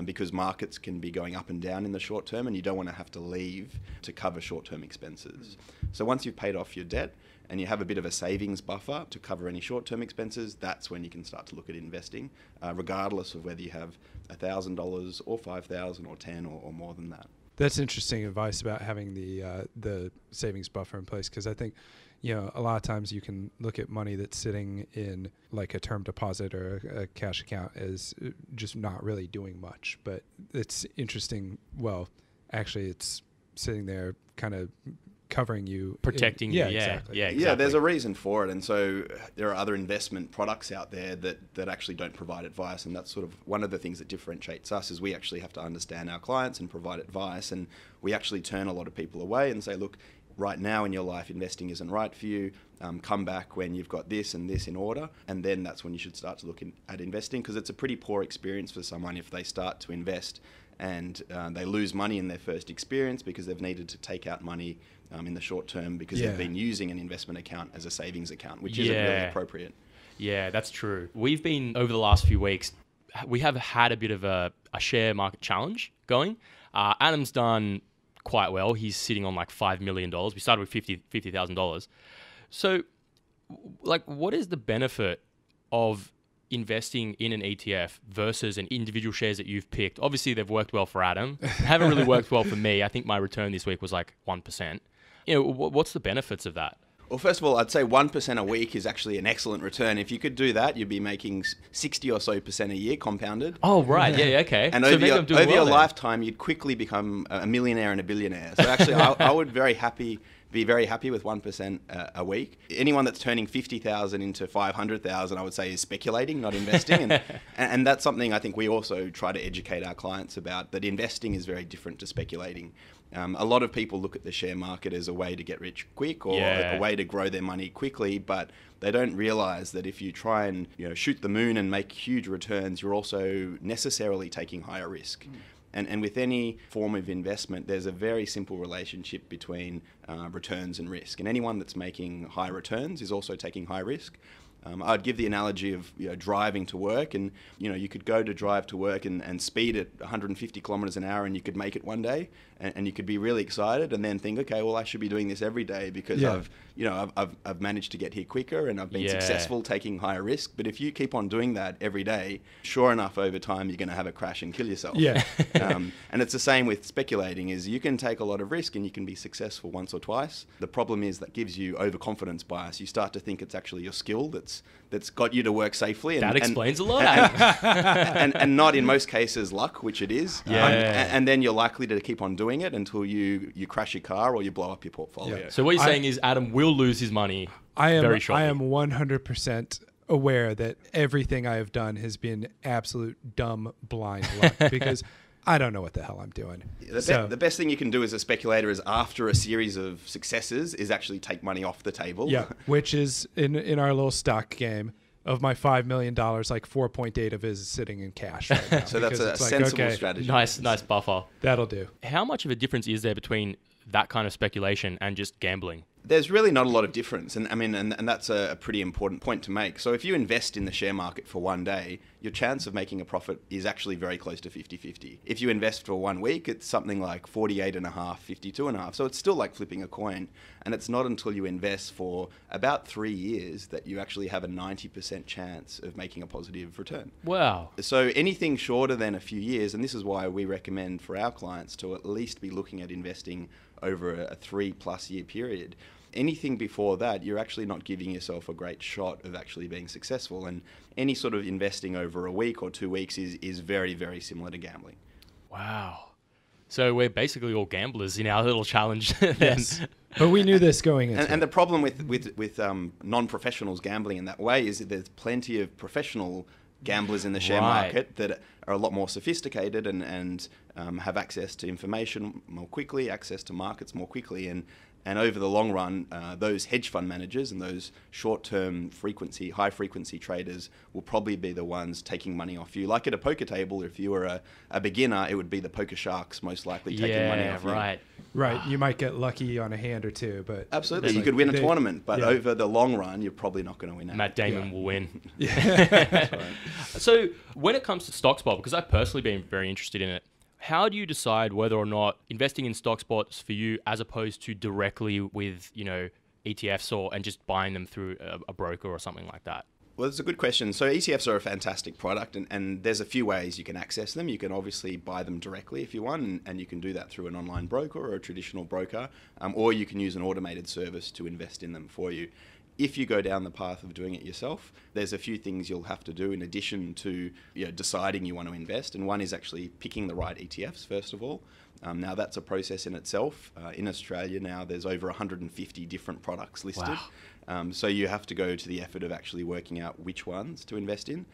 because markets can be going up and down in the short term and you don't want to have to leave to cover short-term expenses. So once you've paid off your debt and you have a bit of a savings buffer to cover any short-term expenses, that's when you can start to look at investing, regardless of whether you have $1,000 or $5,000 or 10 or more than that. That's interesting advice about having the savings buffer in place, because I think, a lot of times you can look at money that's sitting in like a term deposit or a cash account as just not really doing much. But it's interesting. Well, actually, it's sitting there kind of covering you, protecting you. Exactly. Yeah, exactly. Yeah, there's a reason for it. And so there are other investment products out there that actually don't provide advice. And that's sort of one of the things that differentiates us, is we actually have to understand our clients and provide advice. And we actually turn a lot of people away and say, look, right now in your life, investing isn't right for you. Come back when you've got this and this in order. And then that's when you should start to look at investing, because it's a pretty poor experience for someone if they start to invest and they lose money in their first experience because they've needed to take out money in the short term because they've been using an investment account as a savings account, which isn't really appropriate. Yeah, that's true. We've been, over the last few weeks, we have had a bit of a share market challenge going. Adam's done quite well. He's sitting on like $5 million. We started with $50,000. So, like, what is the benefit of investing in an ETF versus an individual shares that you've picked? Obviously, they've worked well for Adam. Haven't really worked well for me. I think my return this week was like 1%. What's the benefits of that? Well, first of all, I'd say 1% a week is actually an excellent return. If you could do that, you'd be making 60 or so % a year compounded. Oh, right. Yeah, okay. And over your lifetime, you'd quickly become a millionaire and a billionaire. So actually, I would be very happy with 1% a week. Anyone that's turning 50,000 into 500,000, I would say, is speculating, not investing. And that's something I think we also try to educate our clients about, that investing is very different to speculating. A lot of people look at the share market as a way to get rich quick or a way to grow their money quickly, but they don't realize that if you try and shoot the moon and make huge returns, you're also necessarily taking higher risk. And with any form of investment, there's a very simple relationship between returns and risk. And anyone that's making high returns is also taking high risk. I'd give the analogy of driving to work, and you could go to drive to work and speed at 150 kilometers an hour, and you could make it one day, and you could be really excited, and then think, okay, well, I should be doing this every day because I've managed to get here quicker, and I've been successful taking higher risk. But if you keep on doing that every day, sure enough, over time you're going to have a crash and kill yourself. And it's the same with speculating. Is you can take a lot of risk and you can be successful once or twice. The problem is that gives you overconfidence bias. You start to think it's actually your skill that's got you to work safely. That explains a lot. And not in most cases luck, which it is. And then you're likely to keep on doing it until you crash your car or you blow up your portfolio. So what you're saying is Adam will lose his money very shortly. I am 100% aware that everything I have done has been absolute dumb, blind luck because I don't know what the hell I'm doing. The best thing you can do as a speculator is after a series of successes is actually take money off the table. Yeah, which is in our little stock game. Of my $5 million, like 4.8 of it is sitting in cash right now. So that's a sensible strategy. Nice buffer. That'll do. How much of a difference is there between that kind of speculation and just gambling? There's really not a lot of difference, and that's a pretty important point to make. So if you invest in the share market for one day, your chance of making a profit is actually very close to 50-50. If you invest for 1 week, it's something like 48.5, 52.5. So it's still like flipping a coin, and it's not until you invest for about 3 years that you actually have a 90% chance of making a positive return. Wow. So anything shorter than a few years, and this is why we recommend for our clients to at least be looking at investing over a 3+ year period. Anything before that, you're actually not giving yourself a great shot of actually being successful. And any sort of investing over a week or 2 weeks is very, very similar to gambling. Wow. So we're basically all gamblers in our little challenge. Yes. But we knew this going into and the problem with non-professionals gambling in that way is that there's plenty of professional gamblers in the share market that are a lot more sophisticated and have access to information more quickly, access to markets more quickly, and over the long run, those hedge fund managers and those short-term high-frequency traders will probably be the ones taking money off you. Like at a poker table, if you were a beginner, it would be the poker sharks most likely taking money off you. Right. You might get lucky on a hand or two, but absolutely, you could win a tournament, but over the long run, you're probably not going to win out. Matt Damon will win. Right. So when it comes to Stockspot, because I've personally been very interested in it, how do you decide whether or not investing in Stockspots for you as opposed to directly with, ETFs and just buying them through a broker or something like that? Well, it's a good question. So ETFs are a fantastic product, and there's a few ways you can access them. You can obviously buy them directly if you want, and you can do that through an online broker or a traditional broker, or you can use an automated service to invest in them for you. If you go down the path of doing it yourself, there's a few things you'll have to do in addition to deciding you want to invest. And one is actually picking the right ETFs, first of all. Now, that's a process in itself. In Australia now, there's over 150 different products listed. Wow. So you have to go to the effort of actually working out which ones to invest in.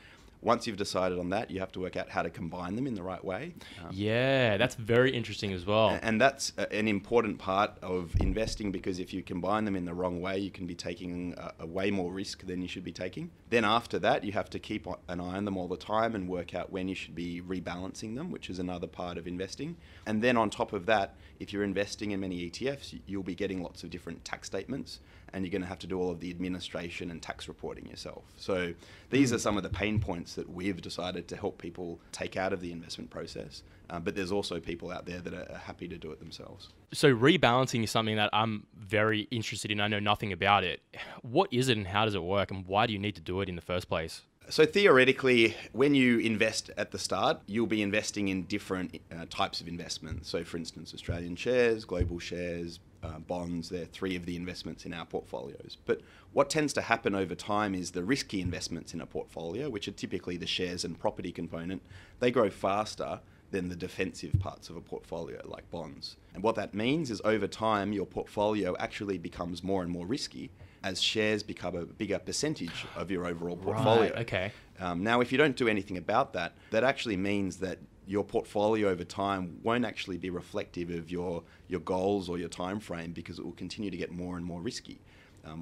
Once you've decided on that, you have to work out how to combine them in the right way. That's very interesting as well. And that's an important part of investing, because if you combine them in the wrong way, you can be taking a way more risk than you should be taking. Then after that, you have to keep an eye on them all the time and work out when you should be rebalancing them, which is another part of investing. And then on top of that, if you're investing in many ETFs, you'll be getting lots of different tax statements, and you're going to have to do all of the administration and tax reporting yourself. So these are some of the pain points that we've decided to help people take out of the investment process. But there's also people out there that are happy to do it themselves. So rebalancing is something that I'm very interested in. I know nothing about it. What is it and how does it work, and why do you need to do it in the first place? So theoretically, when you invest at the start, you'll be investing in different types of investments. So for instance, Australian shares, global shares, bonds, they're 3 of the investments in our portfolios. But what tends to happen over time is the risky investments in a portfolio, which are typically the shares and property component, they grow faster than the defensive parts of a portfolio, like bonds. And what that means is over time, your portfolio actually becomes more and more risky as shares become a bigger percentage of your overall portfolio. Right, okay. Now, if you don't do anything about that, that actually means that your portfolio over time won't actually be reflective of your goals or your time frame, because it will continue to get more and more risky.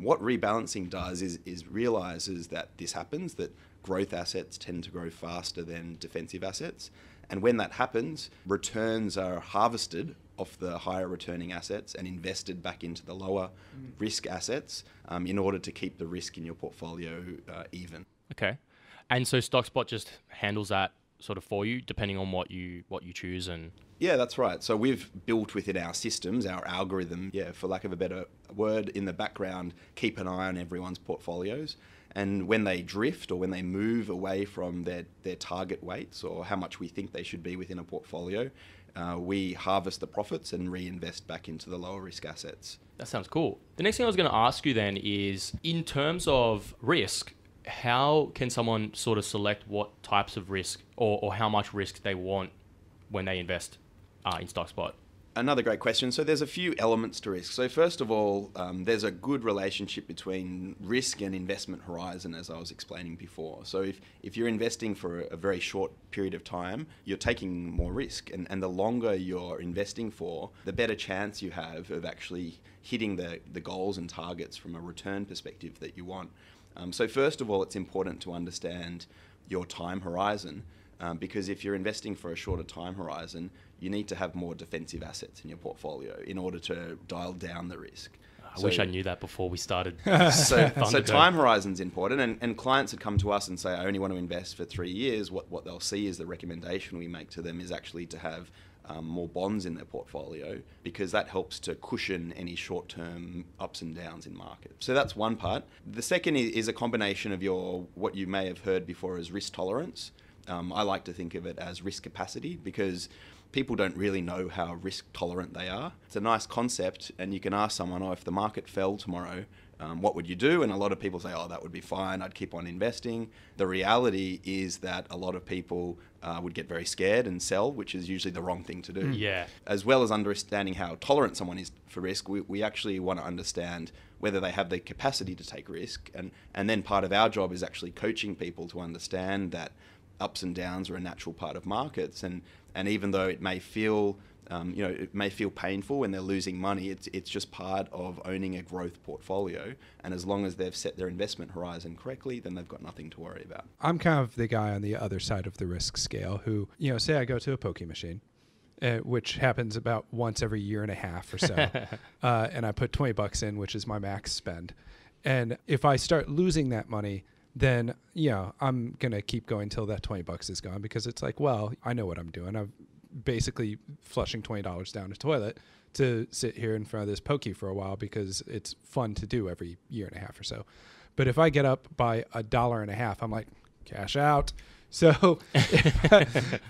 What rebalancing does is realizes that this happens, that growth assets tend to grow faster than defensive assets. And when that happens, returns are harvested off the higher returning assets and invested back into the lower risk assets in order to keep the risk in your portfolio even. Okay. And so Stockspot just handles that sort of for you, depending on what you choose. And yeah, that's right. So we've built within our systems, our algorithm, for lack of a better word, in the background, keep an eye on everyone's portfolios. And when they drift or when they move away from their target weights or how much we think they should be within a portfolio, we harvest the profits and reinvest back into the lower risk assets. That sounds cool. The next thing I was going to ask you then is, in terms of risk, how can someone sort of select what types of risk or how much risk they want when they invest in Stockspot? Another great question. So there's a few elements to risk. So first of all, there's a good relationship between risk and investment horizon, as I was explaining before. So if you're investing for a very short period of time, you're taking more risk. And the longer you're investing for, the better chance you have of actually hitting the goals and targets from a return perspective that you want. So first of all, it's important to understand your time horizon. Because if you're investing for a shorter time horizon, you need to have more defensive assets in your portfolio in order to dial down the risk. I wish I knew that before we started. So time horizon's important, and clients that come to us and say, I only want to invest for 3 years, what they'll see is the recommendation we make to them is actually to have more bonds in their portfolio, because that helps to cushion any short-term ups and downs in market. So that's one part. The second is a combination of what you may have heard before as risk tolerance. I like to think of it as risk capacity, because people don't really know how risk tolerant they are. It's a nice concept, and you can ask someone, if the market fell tomorrow, what would you do? And a lot of people say, that would be fine, I'd keep on investing. The reality is that a lot of people would get very scared and sell, which is usually the wrong thing to do. Yeah. As well as understanding how tolerant someone is for risk, we actually want to understand whether they have the capacity to take risk. And then part of our job is actually coaching people to understand that ups and downs are a natural part of markets, and even though it may feel painful when they're losing money, it's just part of owning a growth portfolio. And as long as they've set their investment horizon correctly, then they've got nothing to worry about. I'm kind of the guy on the other side of the risk scale who, say I go to a pokie machine, which happens about once every year and a half or so, and I put $20 in, which is my max spend. And if I start losing that money, then, I'm going to keep going till that $20 is gone, because it's like, well, I know what I'm doing. I'm basically flushing $20 down the toilet to sit here in front of this pokey for a while, because it's fun to do every year and a half or so. But if I get up by $1.50, I'm like, cash out. So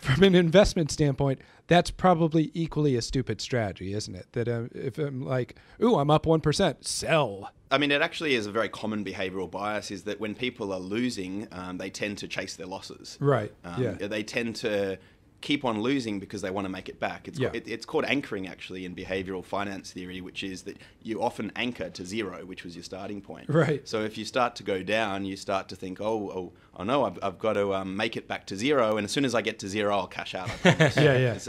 from an investment standpoint, that's probably equally a stupid strategy, isn't it? That if I'm like, I'm up 1%, sell. I mean, it actually is a very common behavioral bias, is that when people are losing, they tend to chase their losses. Right. They tend to keep on losing because they want to make it back. It's called anchoring, actually, in behavioral finance theory, which is that you often anchor to zero, which was your starting point. Right. So if you start to go down, you start to think, oh no, I've got to make it back to zero, and as soon as I get to zero, I'll cash out. I promise. It's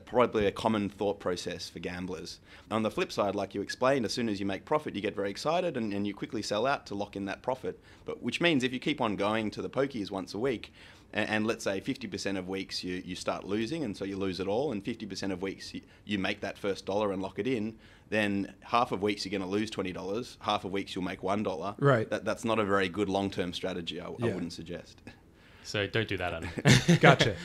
probably a common thought process for gamblers. On the flip side, like you explained, as soon as you make profit, you get very excited and you quickly sell out to lock in that profit. But which means if you keep on going to the pokies once a week, and let's say 50% of weeks you start losing, and so you lose it all, and 50% of weeks you make that first dollar and lock it in, then half of weeks you're going to lose $20, half of weeks you'll make $1. Right. That's not a very good long-term strategy, I wouldn't suggest. So don't do that, Adam. Gotcha.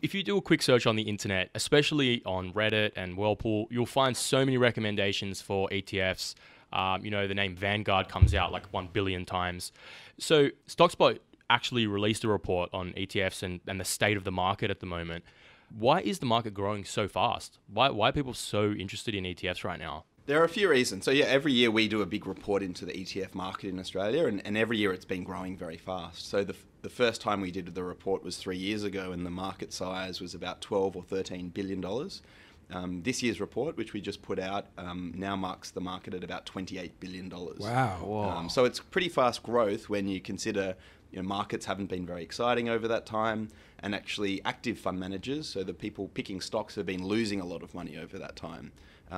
If you do a quick search on the internet, especially on Reddit and Whirlpool, you'll find so many recommendations for ETFs. The name Vanguard comes out like 1 billion times. So Stockspot actually released a report on ETFs and the state of the market at the moment. Why is the market growing so fast? Why are people so interested in ETFs right now? There are a few reasons. So every year we do a big report into the ETF market in Australia, and every year it's been growing very fast. So the first time we did the report was 3 years ago, and the market size was about $12 or $13 billion. This year's report, which we just put out, now marks the market at about $28 billion. Wow. So it's pretty fast growth when you consider markets haven't been very exciting over that time, and actually active fund managers, so the people picking stocks, have been losing a lot of money over that time.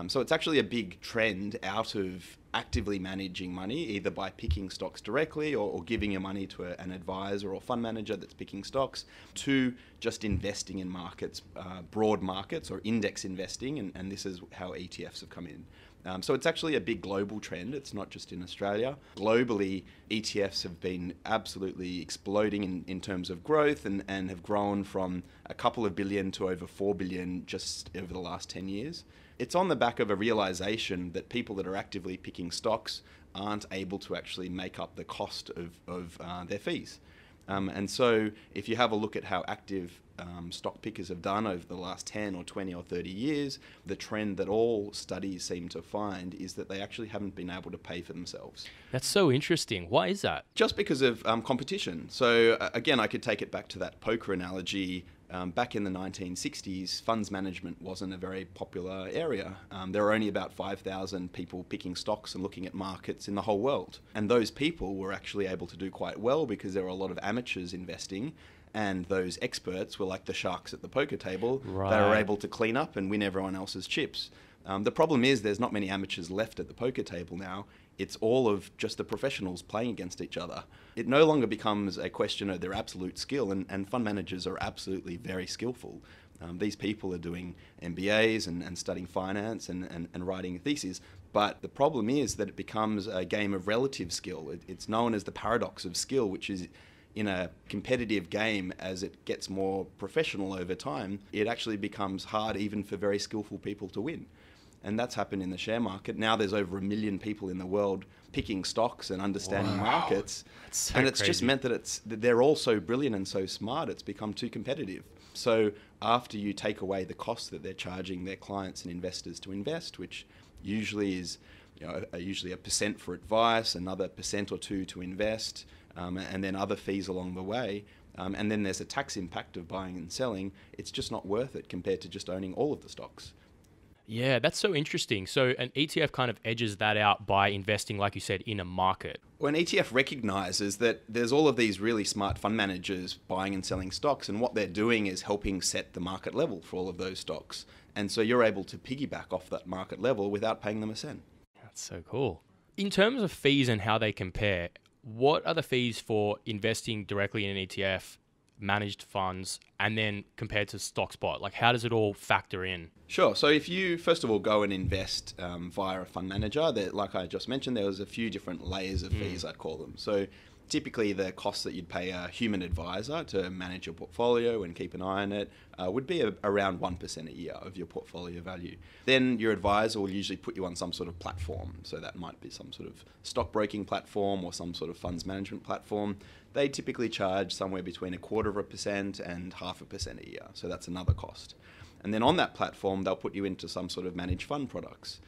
So it's actually a big trend out of actively managing money, either by picking stocks directly or giving your money to an advisor or fund manager that's picking stocks, to just investing in markets, broad markets or index investing, and this is how ETFs have come in. So it's actually a big global trend. It's not just in Australia. Globally, ETFs have been absolutely exploding in terms of growth and have grown from a couple of billion to over 4 billion just over the last 10 years. It's on the back of a realization that people that are actively picking stocks aren't able to actually make up the cost of their fees. And so if you have a look at how active stock pickers have done over the last 10 or 20 or 30 years, the trend that all studies seem to find is that they actually haven't been able to pay for themselves. That's so interesting. Why is that? Just because of competition. So again, I could take it back to that poker analogy. Back in the 1960s, funds management wasn't a very popular area. There were only about 5,000 people picking stocks and looking at markets in the whole world. And those people were actually able to do quite well because there were a lot of amateurs investing, and those experts were like the sharks at the poker table. Right. They were able to clean up and win everyone else's chips. The problem is there's not many amateurs left at the poker table now. It's all of just the professionals playing against each other. It no longer becomes a question of their absolute skill, and fund managers are absolutely very skillful. These people are doing MBAs and studying finance and writing theses. But the problem is that it becomes a game of relative skill. It's known as the paradox of skill, which is in a competitive game, as it gets more professional over time, it actually becomes hard even for very skillful people to win. And that's happened in the share market. Now there's over 1 million people in the world picking stocks and understanding markets. That's so and it's crazy. just meant that they're all so brilliant and so smart, it's become too competitive. So after you take away the cost that they're charging their clients and investors to invest, which usually is usually a percent for advice, another percent or two to invest, and then other fees along the way, and then there's a tax impact of buying and selling, it's just not worth it compared to just owning all of the stocks. Yeah, that's so interesting. So an ETF kind of edges that out by investing, like you said, in a market. Well, an ETF recognizes that there's all of these really smart fund managers buying and selling stocks, and what they're doing is helping set the market level for all of those stocks. And so you're able to piggyback off that market level without paying them a cent. That's so cool. In terms of fees and how they compare, what are the fees for investing directly in an ETF, managed funds, and then compared to Stockspot? Like, how does it all factor in? Sure. So if you, first of all, go and invest via a fund manager, like I just mentioned, there was a few different layers of fees, I'd call them. So typically the cost that you'd pay a human advisor to manage your portfolio and keep an eye on it would be around 1% a year of your portfolio value. Then your advisor will usually put you on some sort of platform. So that might be some sort of stockbroking platform or some sort of funds management platform. They typically charge somewhere between 0.25% and 0.5% a year. So that's another cost. And then on that platform, they'll put you into some sort of managed fund products.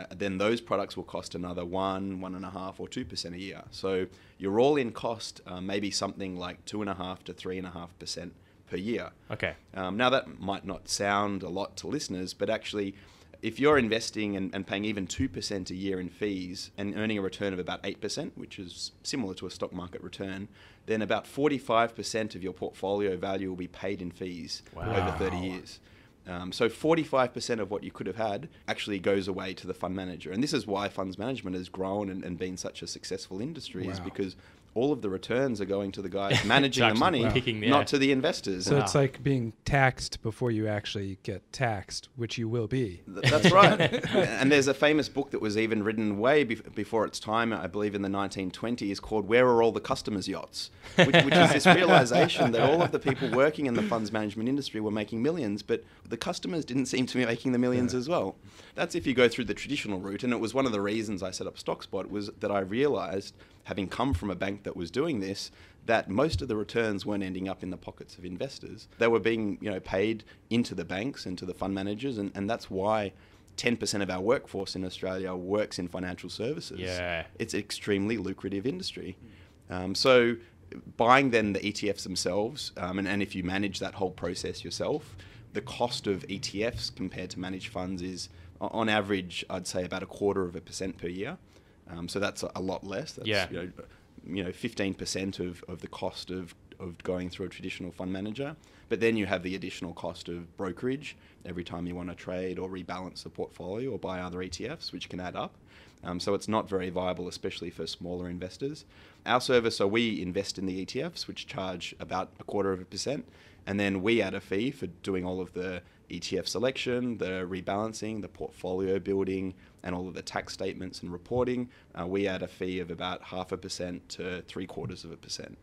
Then those products will cost another 1.5% or 2% a year. So your all-in cost may be something like 2.5% to 3.5% per year. Okay. Now that might not sound a lot to listeners, but actually, if you're investing and paying even 2% a year in fees and earning a return of about 8%, which is similar to a stock market return, then about 45% of your portfolio value will be paid in fees over 30 years. So 45% of what you could have had actually goes away to the fund manager. And this is why funds management has grown and been such a successful industry, is because all of the returns are going to the guys managing the money, not to the investors. So it's like being taxed before you actually get taxed, which you will be. That's right. And there's a famous book that was even written way before its time, I believe in the 1920s, called Where Are All the Customers' Yachts? Which is this realization that all of the people working in the funds management industry were making millions, but the customers didn't seem to be making the millions as well. That's if you go through the traditional route. And it was one of the reasons I set up Stockspot, was that I realized, having come from a bank that was doing this, that most of the returns weren't ending up in the pockets of investors. They were being paid into the banks and to the fund managers, and that's why 10% of our workforce in Australia works in financial services. Yeah. It's an extremely lucrative industry. So buying then the ETFs themselves, and if you manage that whole process yourself, the cost of ETFs compared to managed funds is, on average, I'd say about 0.25% per year. So that's a lot less. That's, 15% of the cost of of going through a traditional fund manager. But then you have the additional cost of brokerage every time you want to trade or rebalance the portfolio or buy other ETFs, which can add up. So it's not very viable, especially for smaller investors. Our service, so we invest in the ETFs, which charge about 0.25%, and then we add a fee for doing all of the ETF selection, the rebalancing, the portfolio building, and all of the tax statements and reporting. We add a fee of about 0.5% to 0.75%.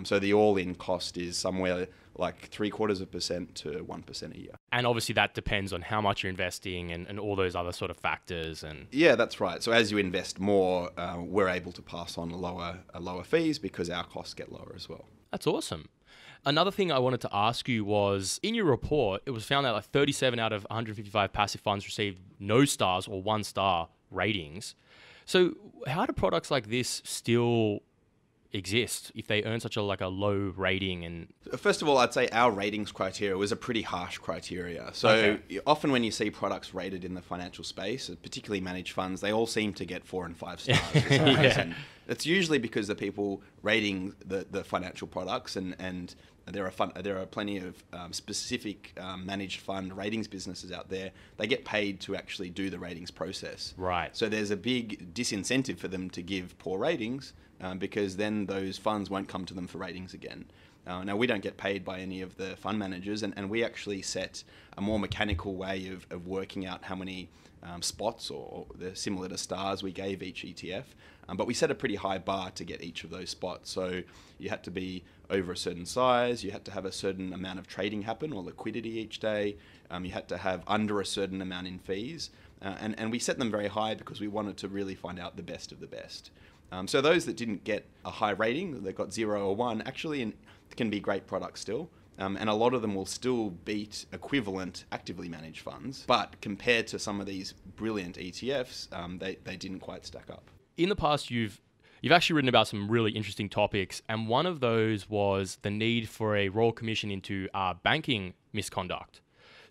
So the all-in cost is somewhere like 0.75% to 1% a year. And obviously that depends on how much you're investing and all those other sort of factors. And yeah, that's right. So as you invest more, we're able to pass on lower fees because our costs get lower as well. That's awesome. Another thing I wanted to ask you was, in your report, it was found that like 37 out of 155 passive funds received no stars or 1-star ratings. So how do products like this still exist if they earn such a low rating? And first of all, I'd say our ratings criteria was a pretty harsh criteria. So often when you see products rated in the financial space, particularly managed funds, they all seem to get 4 and 5 stars. For some reason. It's usually because the people rating the financial products and there are plenty of specific managed fund ratings businesses out there. They get paid to actually do the ratings process. Right. So there's a big disincentive for them to give poor ratings because then those funds won't come to them for ratings again. Now, we don't get paid by any of the fund managers, and we actually set a more mechanical way of working out how many spots or similar to stars we gave each ETF. But we set a pretty high bar to get each of those spots. So you had to be over a certain size, you had to have a certain amount of trading happen or liquidity each day, you had to have under a certain amount in fees. And we set them very high because we wanted to really find out the best of the best. So those that didn't get a high rating, that got 0 or 1, actually can be great products still. And a lot of them will still beat equivalent actively managed funds. But compared to some of these brilliant ETFs, they didn't quite stack up. in the past, you've actually written about some really interesting topics, and one of those was the need for a royal commission into banking misconduct.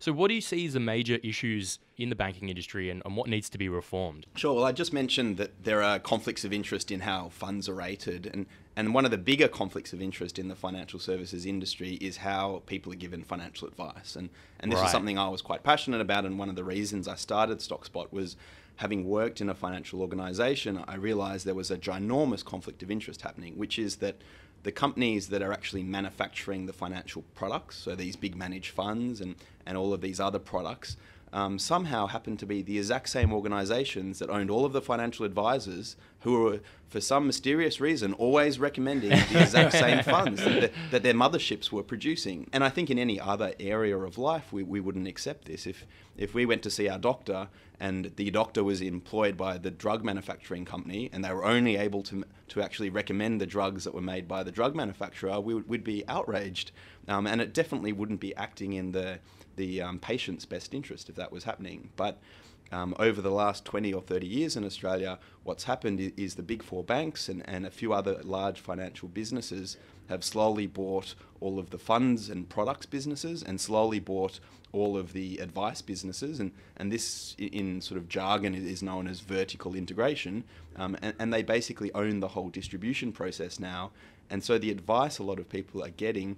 So what do you see as the major issues in the banking industry and what needs to be reformed? Sure. Well, I just mentioned that there are conflicts of interest in how funds are rated. And one of the bigger conflicts of interest in the financial services industry is how people are given financial advice. And this is something I was quite passionate about. And one of the reasons I started Stockspot was, having worked in a financial organisation, I realised there was a ginormous conflict of interest happening, which is that the companies that are actually manufacturing the financial products, so these big managed funds and all of these other products, somehow happen to be the exact same organisations that owned all of the financial advisors who were, for some mysterious reason, always recommending the exact same funds that their motherships were producing. And I think in any other area of life, we wouldn't accept this. If we went to see our doctor and the doctor was employed by the drug manufacturing company and they were only able to actually recommend the drugs that were made by the drug manufacturer, we'd be outraged. And it definitely wouldn't be acting in the patient's best interest if that was happening. But over the last 20 or 30 years in Australia, what's happened is the big four banks and a few other large financial businesses have slowly bought all of the funds and products businesses and slowly bought all of the advice businesses. And this, in sort of jargon, is known as vertical integration. And they basically own the whole distribution process now. And so the advice a lot of people are getting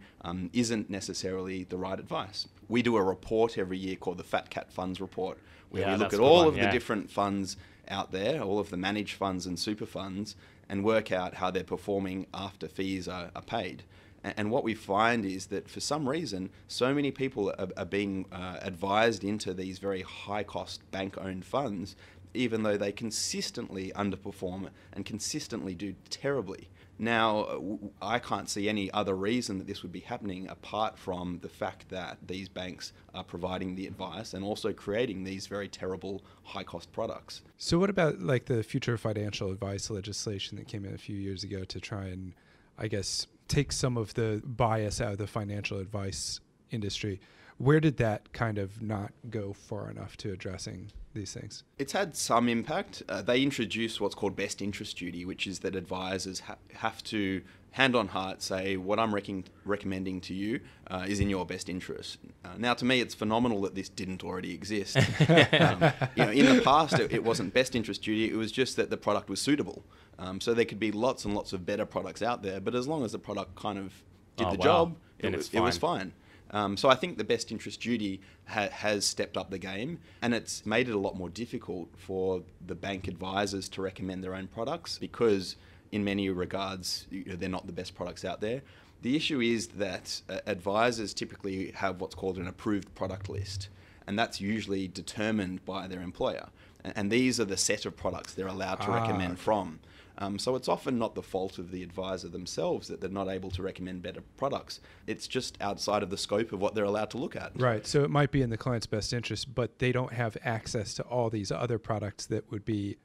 isn't necessarily the right advice. We do a report every year called the Fat Cat Funds Report, where we look at all of the different funds out there, all of the managed funds and super funds, and work out how they're performing after fees are paid. And what we find is that for some reason, so many people are being advised into these very high-cost bank-owned funds, even though they consistently underperform and consistently do terribly. Now, I can't see any other reason that this would be happening apart from the fact that these banks are providing the advice and also creating these very terrible high-cost products. So what about like the future financial advice legislation that came in a few years ago to try and, I guess, take some of the bias out of the financial advice industry? Where did that kind of not go far enough to addressing these things? It's had some impact. They introduced what's called best interest duty, which is that advisors have to, hand on heart, say what I'm recommending to you is in your best interest. Now, to me, it's phenomenal that this didn't already exist. In the past, it wasn't best interest duty. It was just that the product was suitable. So there could be lots and lots of better products out there, but as long as the product kind of did Oh, the wow. job, And it was fine. So I think the best interest duty has stepped up the game, and it's made it a lot more difficult for the bank advisors to recommend their own products because in many regards, they're not the best products out there. The issue is that advisors typically have what's called an approved product list, and that's usually determined by their employer. And these are the set of products they're allowed to recommend from. So it's often not the fault of the advisor themselves that they're not able to recommend better products. It's just outside of the scope of what they're allowed to look at. Right. So it might be in the client's best interest, but they don't have access to all these other products that would be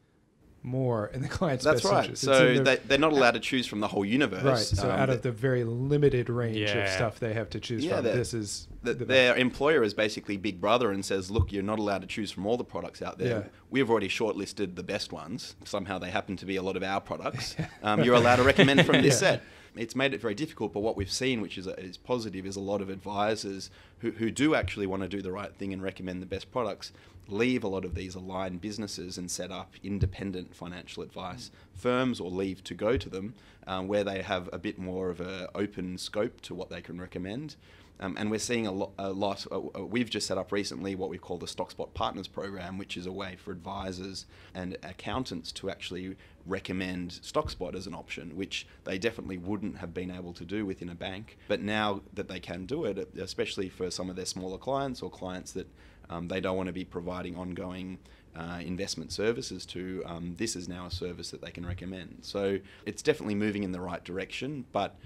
more in the client's That's best right. interest. So they're not allowed to choose from the whole universe. Right. So out of the very limited range of stuff they have to choose from, this is their employer is basically Big Brother and says, look, you're not allowed to choose from all the products out there. Yeah. We've already shortlisted the best ones. Somehow they happen to be a lot of our products. You're allowed to recommend from this set. It's made it very difficult, but what we've seen, which is positive, is a lot of advisors who do actually want to do the right thing and recommend the best products leave a lot of these aligned businesses and set up independent financial advice firms or leave to go to them where they have a bit more of an open scope to what they can recommend. And we're seeing a lot. We've just set up recently what we call the Stockspot Partners Program, which is a way for advisors and accountants to actually recommend Stockspot as an option, which they definitely wouldn't have been able to do within a bank. But now that they can do it, especially for some of their smaller clients or clients that they don't want to be providing ongoing investment services to, this is now a service that they can recommend. So it's definitely moving in the right direction, but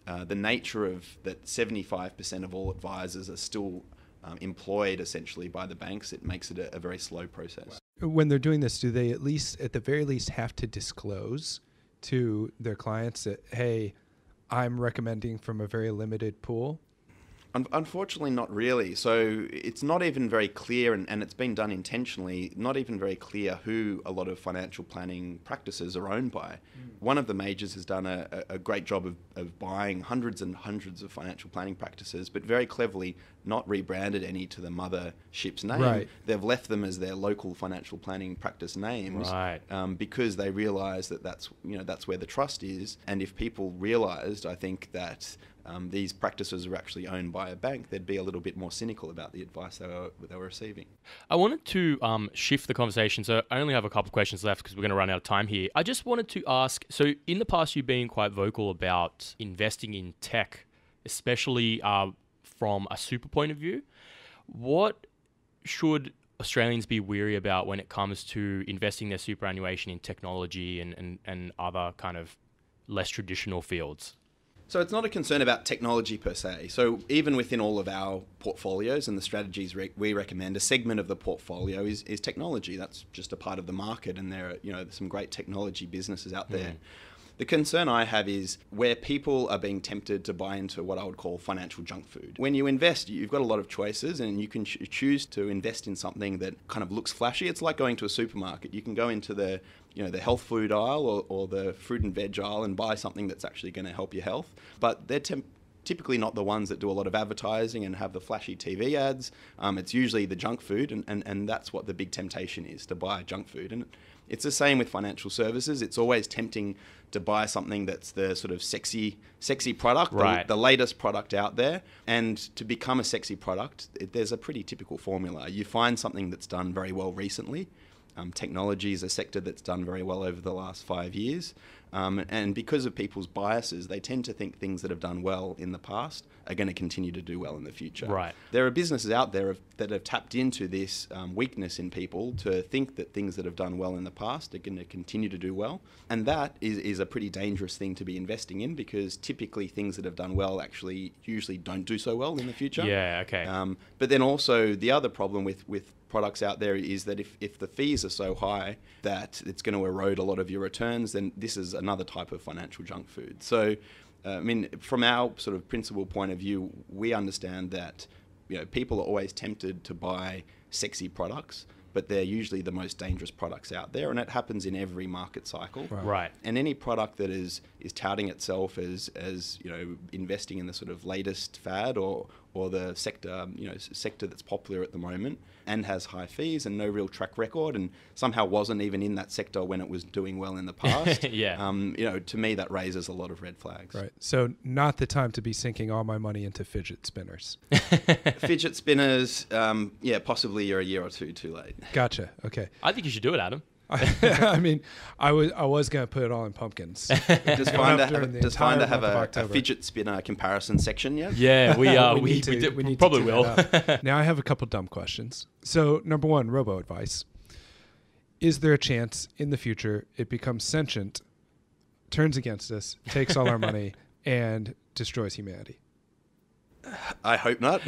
the nature of that 75% of all advisors are still employed essentially by the banks, it makes it a very slow process. When they're doing this, do they at the very least have to disclose to their clients that, hey, I'm recommending from a very limited pool? Unfortunately, not really. So it's not even very clear, and it's been done intentionally, not even very clear who a lot of financial planning practices are owned by. One of the majors has done a great job of buying hundreds and hundreds of financial planning practices, but very cleverly not rebranded any to the mothership's name. Right. They've left them as their local financial planning practice names, because they realise that that's where the trust is. And if people realised, I think that these practices are actually owned by a bank, they'd be a little bit more cynical about the advice they were receiving. I wanted to shift the conversation, so I only have a couple of questions left because we're going to run out of time here. I just wanted to ask, so in the past you've been quite vocal about investing in tech, especially from a super point of view. What should Australians be wary about when it comes to investing their superannuation in technology and other kind of less traditional fields? So it's not a concern about technology per se. So even within all of our portfolios and the strategies we recommend, a segment of the portfolio is technology. That's just a part of the market, and there are some great technology businesses out there. The concern I have is where people are being tempted to buy into what I would call financial junk food. When you invest, you've got a lot of choices, and you can choose to invest in something that kind of looks flashy. It's like going to a supermarket. You can go into the health food aisle or the fruit and veg aisle and buy something that's actually going to help your health. But they're typically not the ones that do a lot of advertising and have the flashy TV ads. It's usually the junk food, and that's what the big temptation is, to buy junk food. And it's the same with financial services. It's always tempting to buy something that's the sort of sexy product, the latest product out there. And to become a sexy product, there's a pretty typical formula. You find something that's done very well recently. Technology is a sector that's done very well over the last 5 years. And because of people's biases, they tend to think things that have done well in the past are going to continue to do well in the future. Right. There are businesses out there that have tapped into this weakness in people to think that things that have done well in the past are going to continue to do well. And that is a pretty dangerous thing to be investing in, because typically things that have done well actually usually don't do so well in the future. Yeah, okay. But then also the other problem with products out there is that if the fees are so high that it's going to erode a lot of your returns, then this is another type of financial junk food. So, from our sort of principal point of view, we understand that people are always tempted to buy sexy products, but they're usually the most dangerous products out there, and it happens in every market cycle. Right. And any product that is touting itself as investing in the sort of latest fad or or the sector, sector that's popular at the moment and has high fees and no real track record and somehow wasn't even in that sector when it was doing well in the past. Yeah. To me, that raises a lot of red flags. Right. So not the time to be sinking all my money into fidget spinners. Fidget spinners, possibly you're a year or two too late. Gotcha. Okay. I think you should do it, Adam. I mean, I was going to put it all in pumpkins. Does Finder have a October. fidget spinner comparison section yet? Yeah, we We probably to do will. that. Now I have a couple dumb questions. So number one, robo advice. Is there a chance in the future it becomes sentient, turns against us, takes all our money, and destroys humanity? I hope not.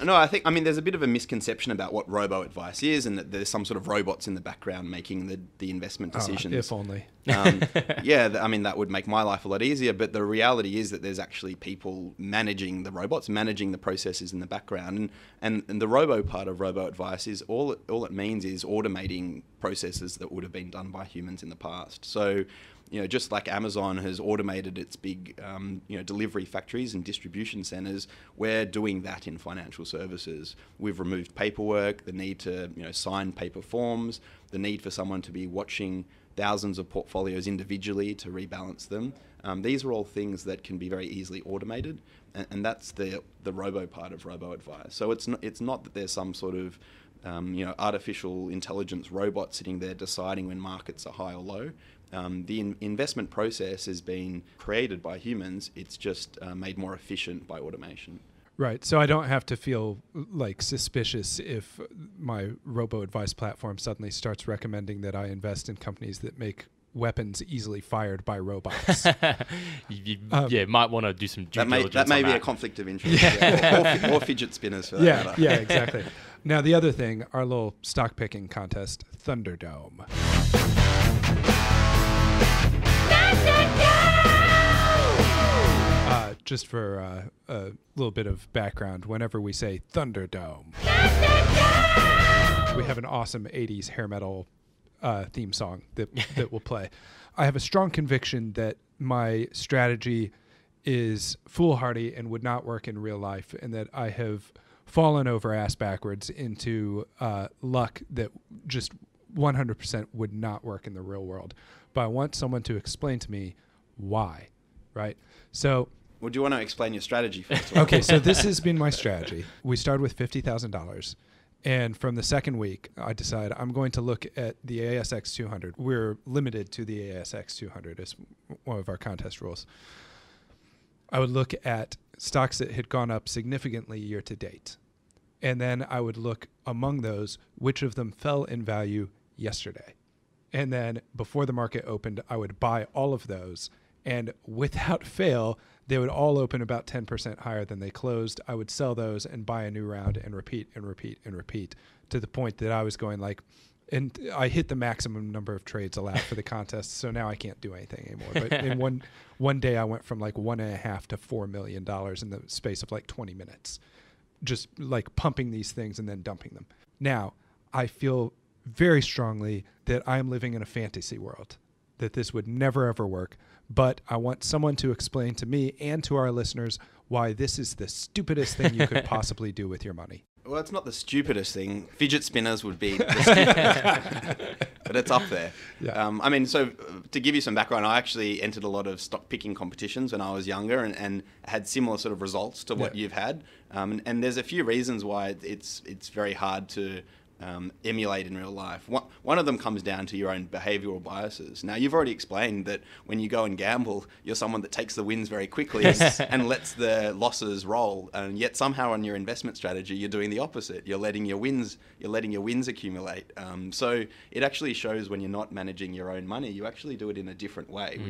No, I think, there's a bit of a misconception about what robo-advice is and that there's some sort of robots in the background making the investment decisions. If only. That would make my life a lot easier, but the reality is that there's actually people managing the robots, managing the processes in the background. And the robo part of robo-advice is all it means is automating processes that would have been done by humans in the past. So, just like Amazon has automated its big, delivery factories and distribution centers, we're doing that in financial services. We've removed paperwork, the need to, sign paper forms, the need for someone to be watching thousands of portfolios individually to rebalance them. These are all things that can be very easily automated, and that's the robo part of robo-advice. So it's not that there's some sort of artificial intelligence robot sitting there deciding when markets are high or low. The investment process has been created by humans. It's just made more efficient by automation. Right. So I don't have to feel like suspicious if my robo-advice platform suddenly starts recommending that I invest in companies that make weapons easily fired by robots. you might want to do some due diligence. That may be a conflict of interest. Or fidget spinners for that matter. Yeah, exactly. Now, the other thing, our little stock picking contest, Thunderdome. Just for a little bit of background, whenever we say Thunderdome, we have an awesome 80s hair metal theme song that will play. I have a strong conviction that my strategy is foolhardy and would not work in real life, and that I have fallen over ass backwards into luck that just 100% would not work in the real world. But I want someone to explain to me why, right? So... Well, do you want to explain your strategy first? Okay, so this has been my strategy. We started with $50,000. And from the second week, I decided I'm going to look at the ASX 200. We're limited to the ASX 200 as one of our contest rules. I would look at stocks that had gone up significantly year to date. And then I would look among those, which of them fell in value yesterday. And then before the market opened, I would buy all of those. And without fail, they would all open about 10% higher than they closed. I would sell those and buy a new round and repeat and repeat and repeat to the point that I was going and I hit the maximum number of trades allowed for the contest. So now I can't do anything anymore. But in one day, I went from $1.5 to $4 million in the space of 20 minutes, just pumping these things and then dumping them. Now, I feel very strongly that I am living in a fantasy world, that this would never, ever work. But I want someone to explain to me and to our listeners why this is the stupidest thing you could possibly do with your money. Well, it's not the stupidest thing. Fidget spinners would be the stupidest, but it's up there. Yeah. So to give you some background, I actually entered a lot of stock picking competitions when I was younger and had similar sort of results to what you've had. And there's a few reasons why it's very hard to emulate in real life. One of them comes down to your own behavioral biases. Now, you've already explained that when you go and gamble, you're someone that takes the wins very quickly and lets the losses roll. And yet somehow on your investment strategy, you're doing the opposite. You're letting your wins accumulate. So it actually shows when you're not managing your own money, you actually do it in a different way,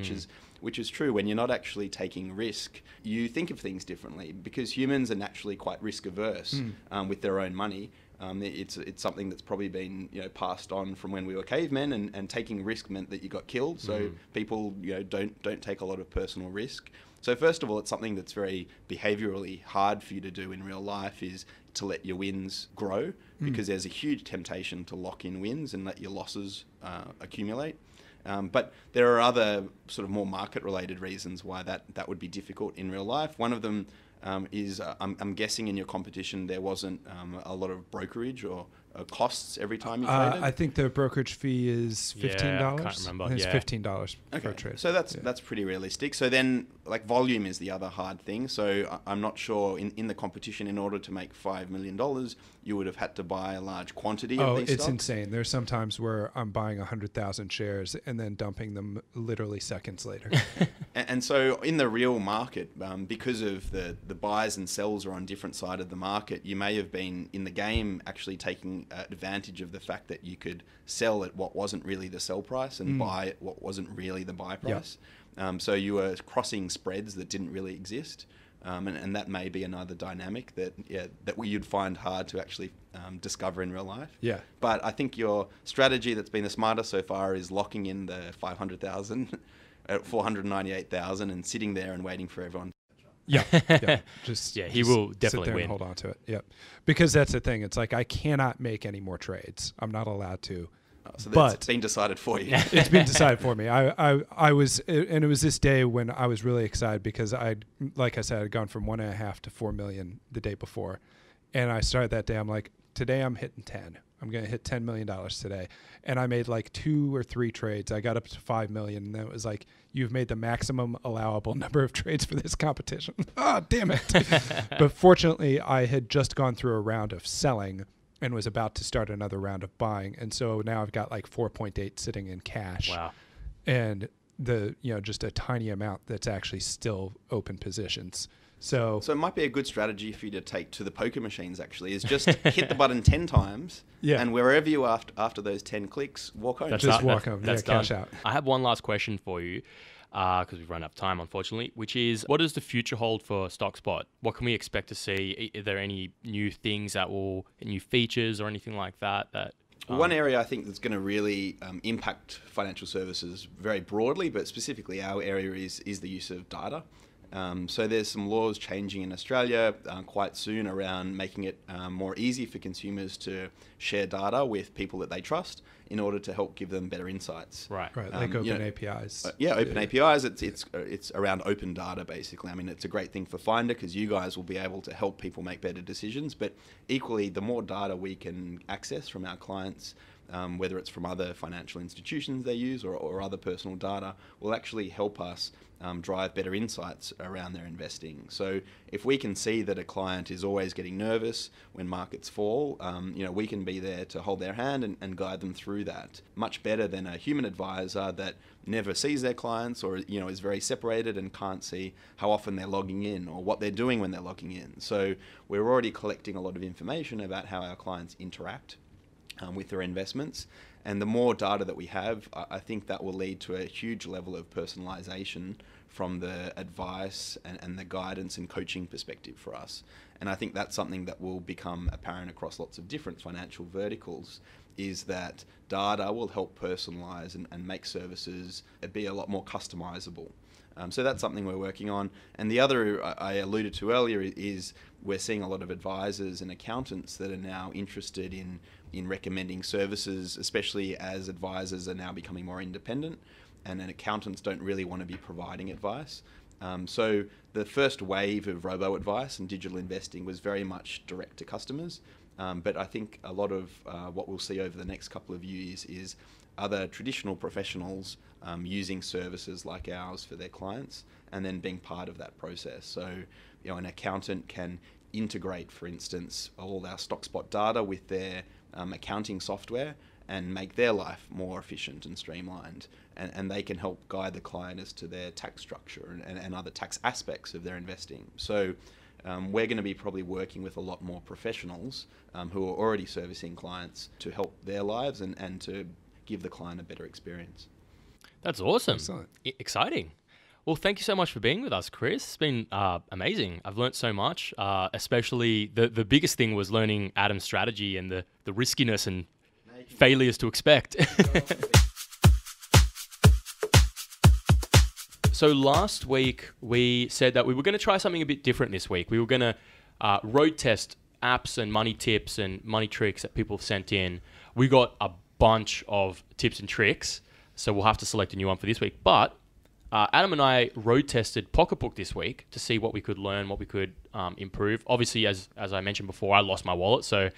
which is true. When you're not actually taking risk, you think of things differently because humans are naturally quite risk averse with their own money. It's something that's probably been passed on from when we were cavemen, and taking risk meant that you got killed. So people don't take a lot of personal risk. So first of all, it's something that's very behaviorally hard for you to do in real life, is to let your wins grow, because there's a huge temptation to lock in wins and let your losses accumulate. But there are other sort of more market-related reasons why that would be difficult in real life. One of them I'm guessing in your competition there wasn't a lot of brokerage or costs every time you traded? I think the brokerage fee is $15. Yeah, I can't remember. I think it's $15 per Okay, trade. so that's pretty realistic. So then, like, volume is the other hard thing. So I'm not sure in the competition, in order to make $5 million, you would have had to buy a large quantity of these it's stocks? insane. There's some times where I'm buying 100,000 shares and then dumping them literally seconds later. And so in the real market, because of the buys and sells are on different side of the market, you may have been in the game actually taking advantage of the fact that you could sell at what wasn't really the sell price and buy at what wasn't really the buy price. So you were crossing spreads that didn't really exist. And that may be another dynamic that you'd find hard to actually discover in real life. Yeah. But I think your strategy that's been the smartest so far is locking in the 500,000 at 498,000 and sitting there and waiting for everyone. Yeah. He will sit definitely there win. and hold on to it. Yep. Because that's the thing. It's like I cannot make any more trades. I'm not allowed to. So that's been decided for you. It's been decided for me. I was, and it was this day when I was really excited because like I said, I'd gone from 1.5 to 4 million the day before, and I started that day. I'm like, today I'm hitting 10. I'm going to hit $10 million today. And I made like 2 or 3 trades. I got up to 5 million. And then it was like, you've made the maximum allowable number of trades for this competition. Damn it. But fortunately, I had just gone through a round of selling and was about to start another round of buying. And so now I've got like 4.8 sitting in cash. Wow. And just a tiny amount that's actually still open positions. So it might be a good strategy for you to take to the poker machines, actually, is just hit the button 10 times, and wherever you are after those 10 clicks, walk home. Walk home. That's cash done. out. I have one last question for you, because we've run out of time, unfortunately, which is, what does the future hold for Stockspot? What can we expect to see? Are there any new things new features or anything like that? One area I think that's going to really impact financial services very broadly, but specifically our area is the use of data. So there's some laws changing in Australia quite soon around making it more easy for consumers to share data with people that they trust in order to help give them better insights. Right, like open APIs. Open APIs. It's around open data, basically. I mean, it's a great thing for Finder because you guys will be able to help people make better decisions. But equally, the more data we can access from our clients, whether it's from other financial institutions they use or other personal data, will actually help us drive better insights around their investing. So if we can see that a client is always getting nervous when markets fall, we can be there to hold their hand and guide them through that. Much better than a human advisor that never sees their clients or is very separated and can't see how often they're logging in or what they're doing when they're logging in. So we're already collecting a lot of information about how our clients interact with their investments. And the more data that we have, I think that will lead to a huge level of personalization from the advice and the guidance and coaching perspective for us. And I think that's something that will become apparent across lots of different financial verticals, is that data will help personalize and make services be a lot more customizable. So that's something we're working on. And the other I alluded to earlier is we're seeing a lot of advisors and accountants that are now interested in recommending services, especially as advisors are now becoming more independent and then accountants don't really want to be providing advice. So the first wave of robo-advice and digital investing was very much direct to customers. But I think a lot of what we'll see over the next couple of years is other traditional professionals using services like ours for their clients and then being part of that process. So, an accountant can integrate, for instance, all our Stockspot data with their accounting software and make their life more efficient and streamlined. And they can help guide the client as to their tax structure and other tax aspects of their investing. So we're going to be probably working with a lot more professionals who are already servicing clients to help their lives and to give the client a better experience. That's awesome. Excellent. Exciting. Well, thank you so much for being with us, Chris. It's been amazing. I've learned so much, especially the biggest thing was learning Adam's strategy and the riskiness and failures to expect. So last week, we said that we were going to try something a bit different this week. We were going to road test apps and money tips and money tricks that people have sent in. We got a bunch of tips and tricks, so we'll have to select a new one for this week. But Adam and I road tested Pocketbook this week to see what we could learn, what we could improve. Obviously, as I mentioned before, I lost my wallet, so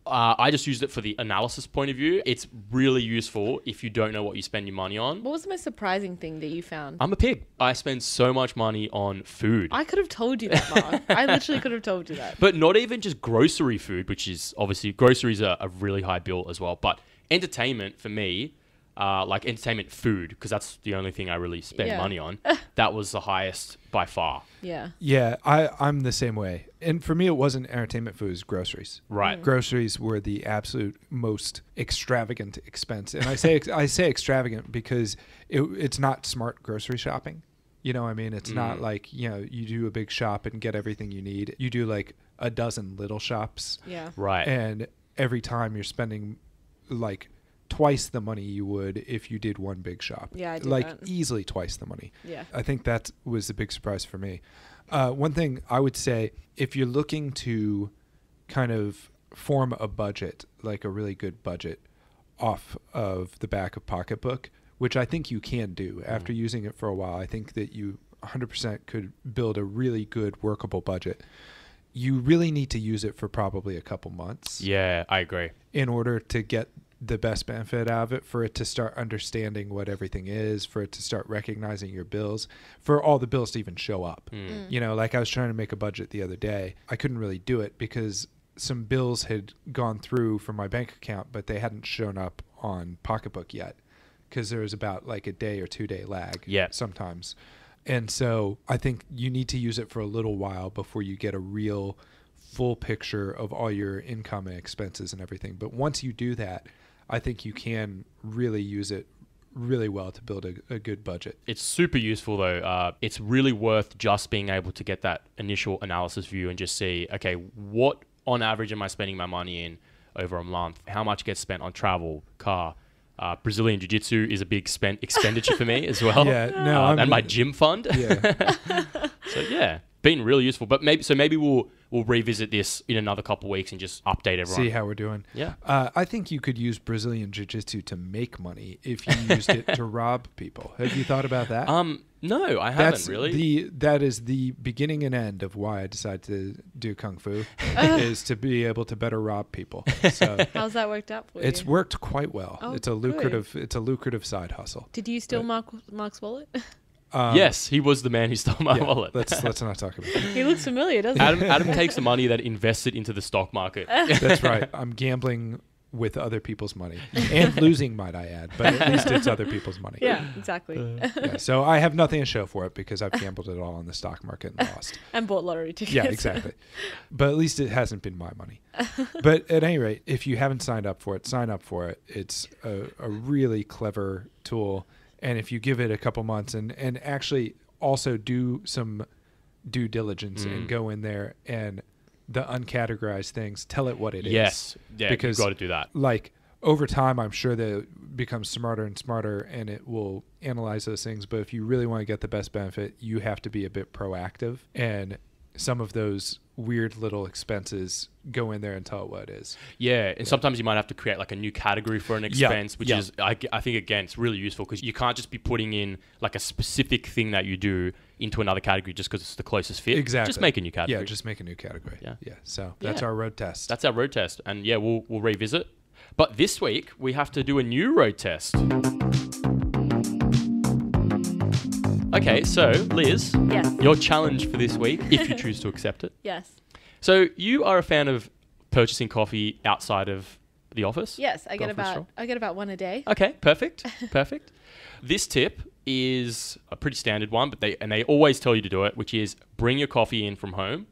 I just used it for the analysis point of view. It's really useful if you don't know what you spend your money on. What was the most surprising thing that you found? I'm a pig. I spend so much money on food. I could have told you that, Mark. I literally could have told you that. But not even just grocery food, which is obviously groceries are a really high bill as well. But entertainment for me, like entertainment food, because that's the only thing I really spend money on. That was the highest by far. Yeah. Yeah, I'm the same way. And for me, it wasn't entertainment food, it was groceries. Right. Groceries were the absolute most extravagant expense. And I say extravagant because it's not smart grocery shopping. You know what I mean? It's not like, you do a big shop and get everything you need. You do like a dozen little shops. Yeah. Right. And every time you're spending like twice the money you would if you did one big shop. Yeah, I do like that. easily twice the money. Yeah. I think that was a big surprise for me. One thing I would say, if you're looking to kind of form a budget, like a really good budget off of the back of Pocketbook, which I think you can do after using it for a while, I think that you 100% could build a really good workable budget. You really need to use it for probably a couple months. Yeah, I agree. In order to get the best benefit out of it, for it to start understanding what everything is, for it to start recognizing your bills, for all the bills to even show up. Like I was trying to make a budget the other day. I couldn't really do it because some bills had gone through from my bank account, but they hadn't shown up on Pocketbook yet because there was about like a day or 2 day lag sometimes. And so I think you need to use it for a little while before you get a real full picture of all your income and expenses and everything. But once you do that, I think you can really use it really well to build a good budget. It's super useful though. It's really worth just being able to get that initial analysis view and just see, okay, what on average am I spending my money in over a month? How much gets spent on travel, car? Brazilian Jiu-Jitsu is a big expenditure for me as well. Yeah, no, and my gym fund. Yeah. So yeah, been really useful. But maybe we'll revisit this in another couple of weeks and just update everyone. See how we're doing. Yeah. I think you could use Brazilian Jiu-Jitsu to make money if you used it to rob people. Have you thought about that? No, I haven't really. That is the beginning and end of why I decided to do Kung Fu, is to be able to better rob people. So How's that worked out for you? it's worked quite well. Oh, it's a lucrative side hustle. Did you steal Mark's wallet? Yes, he was the man who stole my wallet. Let's not talk about it. He looks familiar, doesn't he? Adam takes the money that invested into the stock market. That's right. I'm gambling with other people's money and losing, might I add, but at least it's other people's money. Yeah, exactly. Yeah, so I have nothing to show for it because I've gambled it all on the stock market and lost. And bought lottery tickets. Yeah, exactly. But at least it hasn't been my money. But at any rate, if you haven't signed up for it, sign up for it. It's a really clever tool. And if you give it a couple months and actually also do some due diligence and go in there and the uncategorized things, tell it what it is. Yes. Yeah, because you've got to do that. Like over time, I'm sure that it becomes smarter and smarter and it will analyze those things. But if you really want to get the best benefit, you have to be a bit proactive. And some of those weird little expenses, go in there and tell it what it is. Yeah, and sometimes you might have to create like a new category for an expense, which is, I think, again, it's really useful because you can't just be putting in like a specific thing that you do into another category just because it's the closest fit. Exactly. Just make a new category. Yeah, just make a new category. Yeah. So that's our road test. That's our road test. And yeah, we'll revisit. But this week, we have to do a new road test. Okay, so Liz, Yes. your challenge for this week, if you choose to accept it. Yes. So you are a fan of purchasing coffee outside of the office? Yes, I get Gone for a stroll? about one a day. Okay, perfect. Perfect. This tip is a pretty standard one, but they always tell you to do it, which is bring your coffee in from home,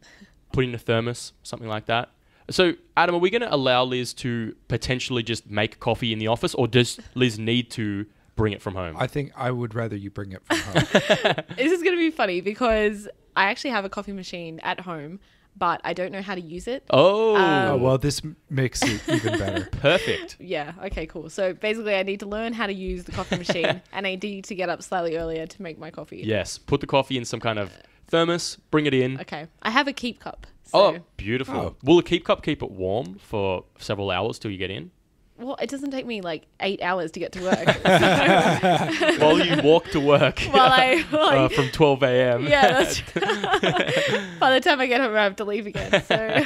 put it in a thermos, something like that. So, Adam, are we going to allow Liz to potentially just make coffee in the office, or does Liz need to bring it from home? I think I would rather you bring it from home. This is going to be funny because I actually have a coffee machine at home, but I don't know how to use it. Oh, Well, this makes it even better. perfect. Yeah, okay, cool. So basically I need to learn how to use the coffee machine and I need to get up slightly earlier to make my coffee. Yes, put the coffee in some kind of thermos, bring it in. Okay, I have a keep cup. So Oh, beautiful. Will the keep cup keep it warm for several hours till you get in? Well, it doesn't take me like 8 hours to get to work. While you walk to work from 12 a.m. Yeah, that's by the time I get home, I have to leave again. So.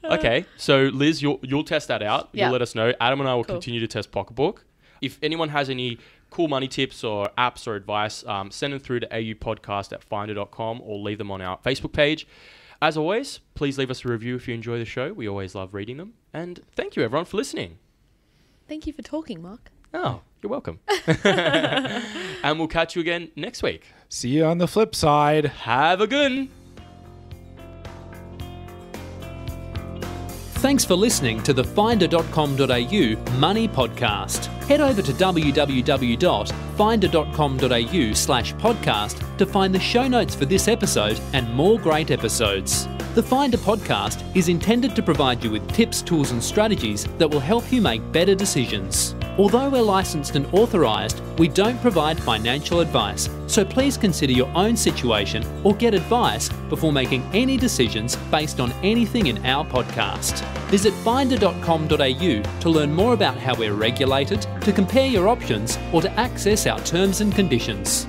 Okay, so Liz, you'll test that out. Yeah. You'll let us know. Adam and I will Cool. continue to test Pocketbook. If anyone has any cool money tips or apps or advice, send them through to aupodcast@finder.com or leave them on our Facebook page. As always, please leave us a review if you enjoy the show. We always love reading them. And thank you, everyone, for listening. Thank you for talking, Mark. Oh, you're welcome. And we'll catch you again next week. See you on the flip side. Have a good one. Thanks for listening to the finder.com.au Money Podcast. Head over to www.finder.com.au/podcast to find the show notes for this episode and more great episodes. The Finder Podcast is intended to provide you with tips, tools and strategies that will help you make better decisions. Although we're licensed and authorised, we don't provide financial advice, so please consider your own situation or get advice before making any decisions based on anything in our podcast. Visit finder.com.au to learn more about how we're regulated, to compare your options, or to access our terms and conditions.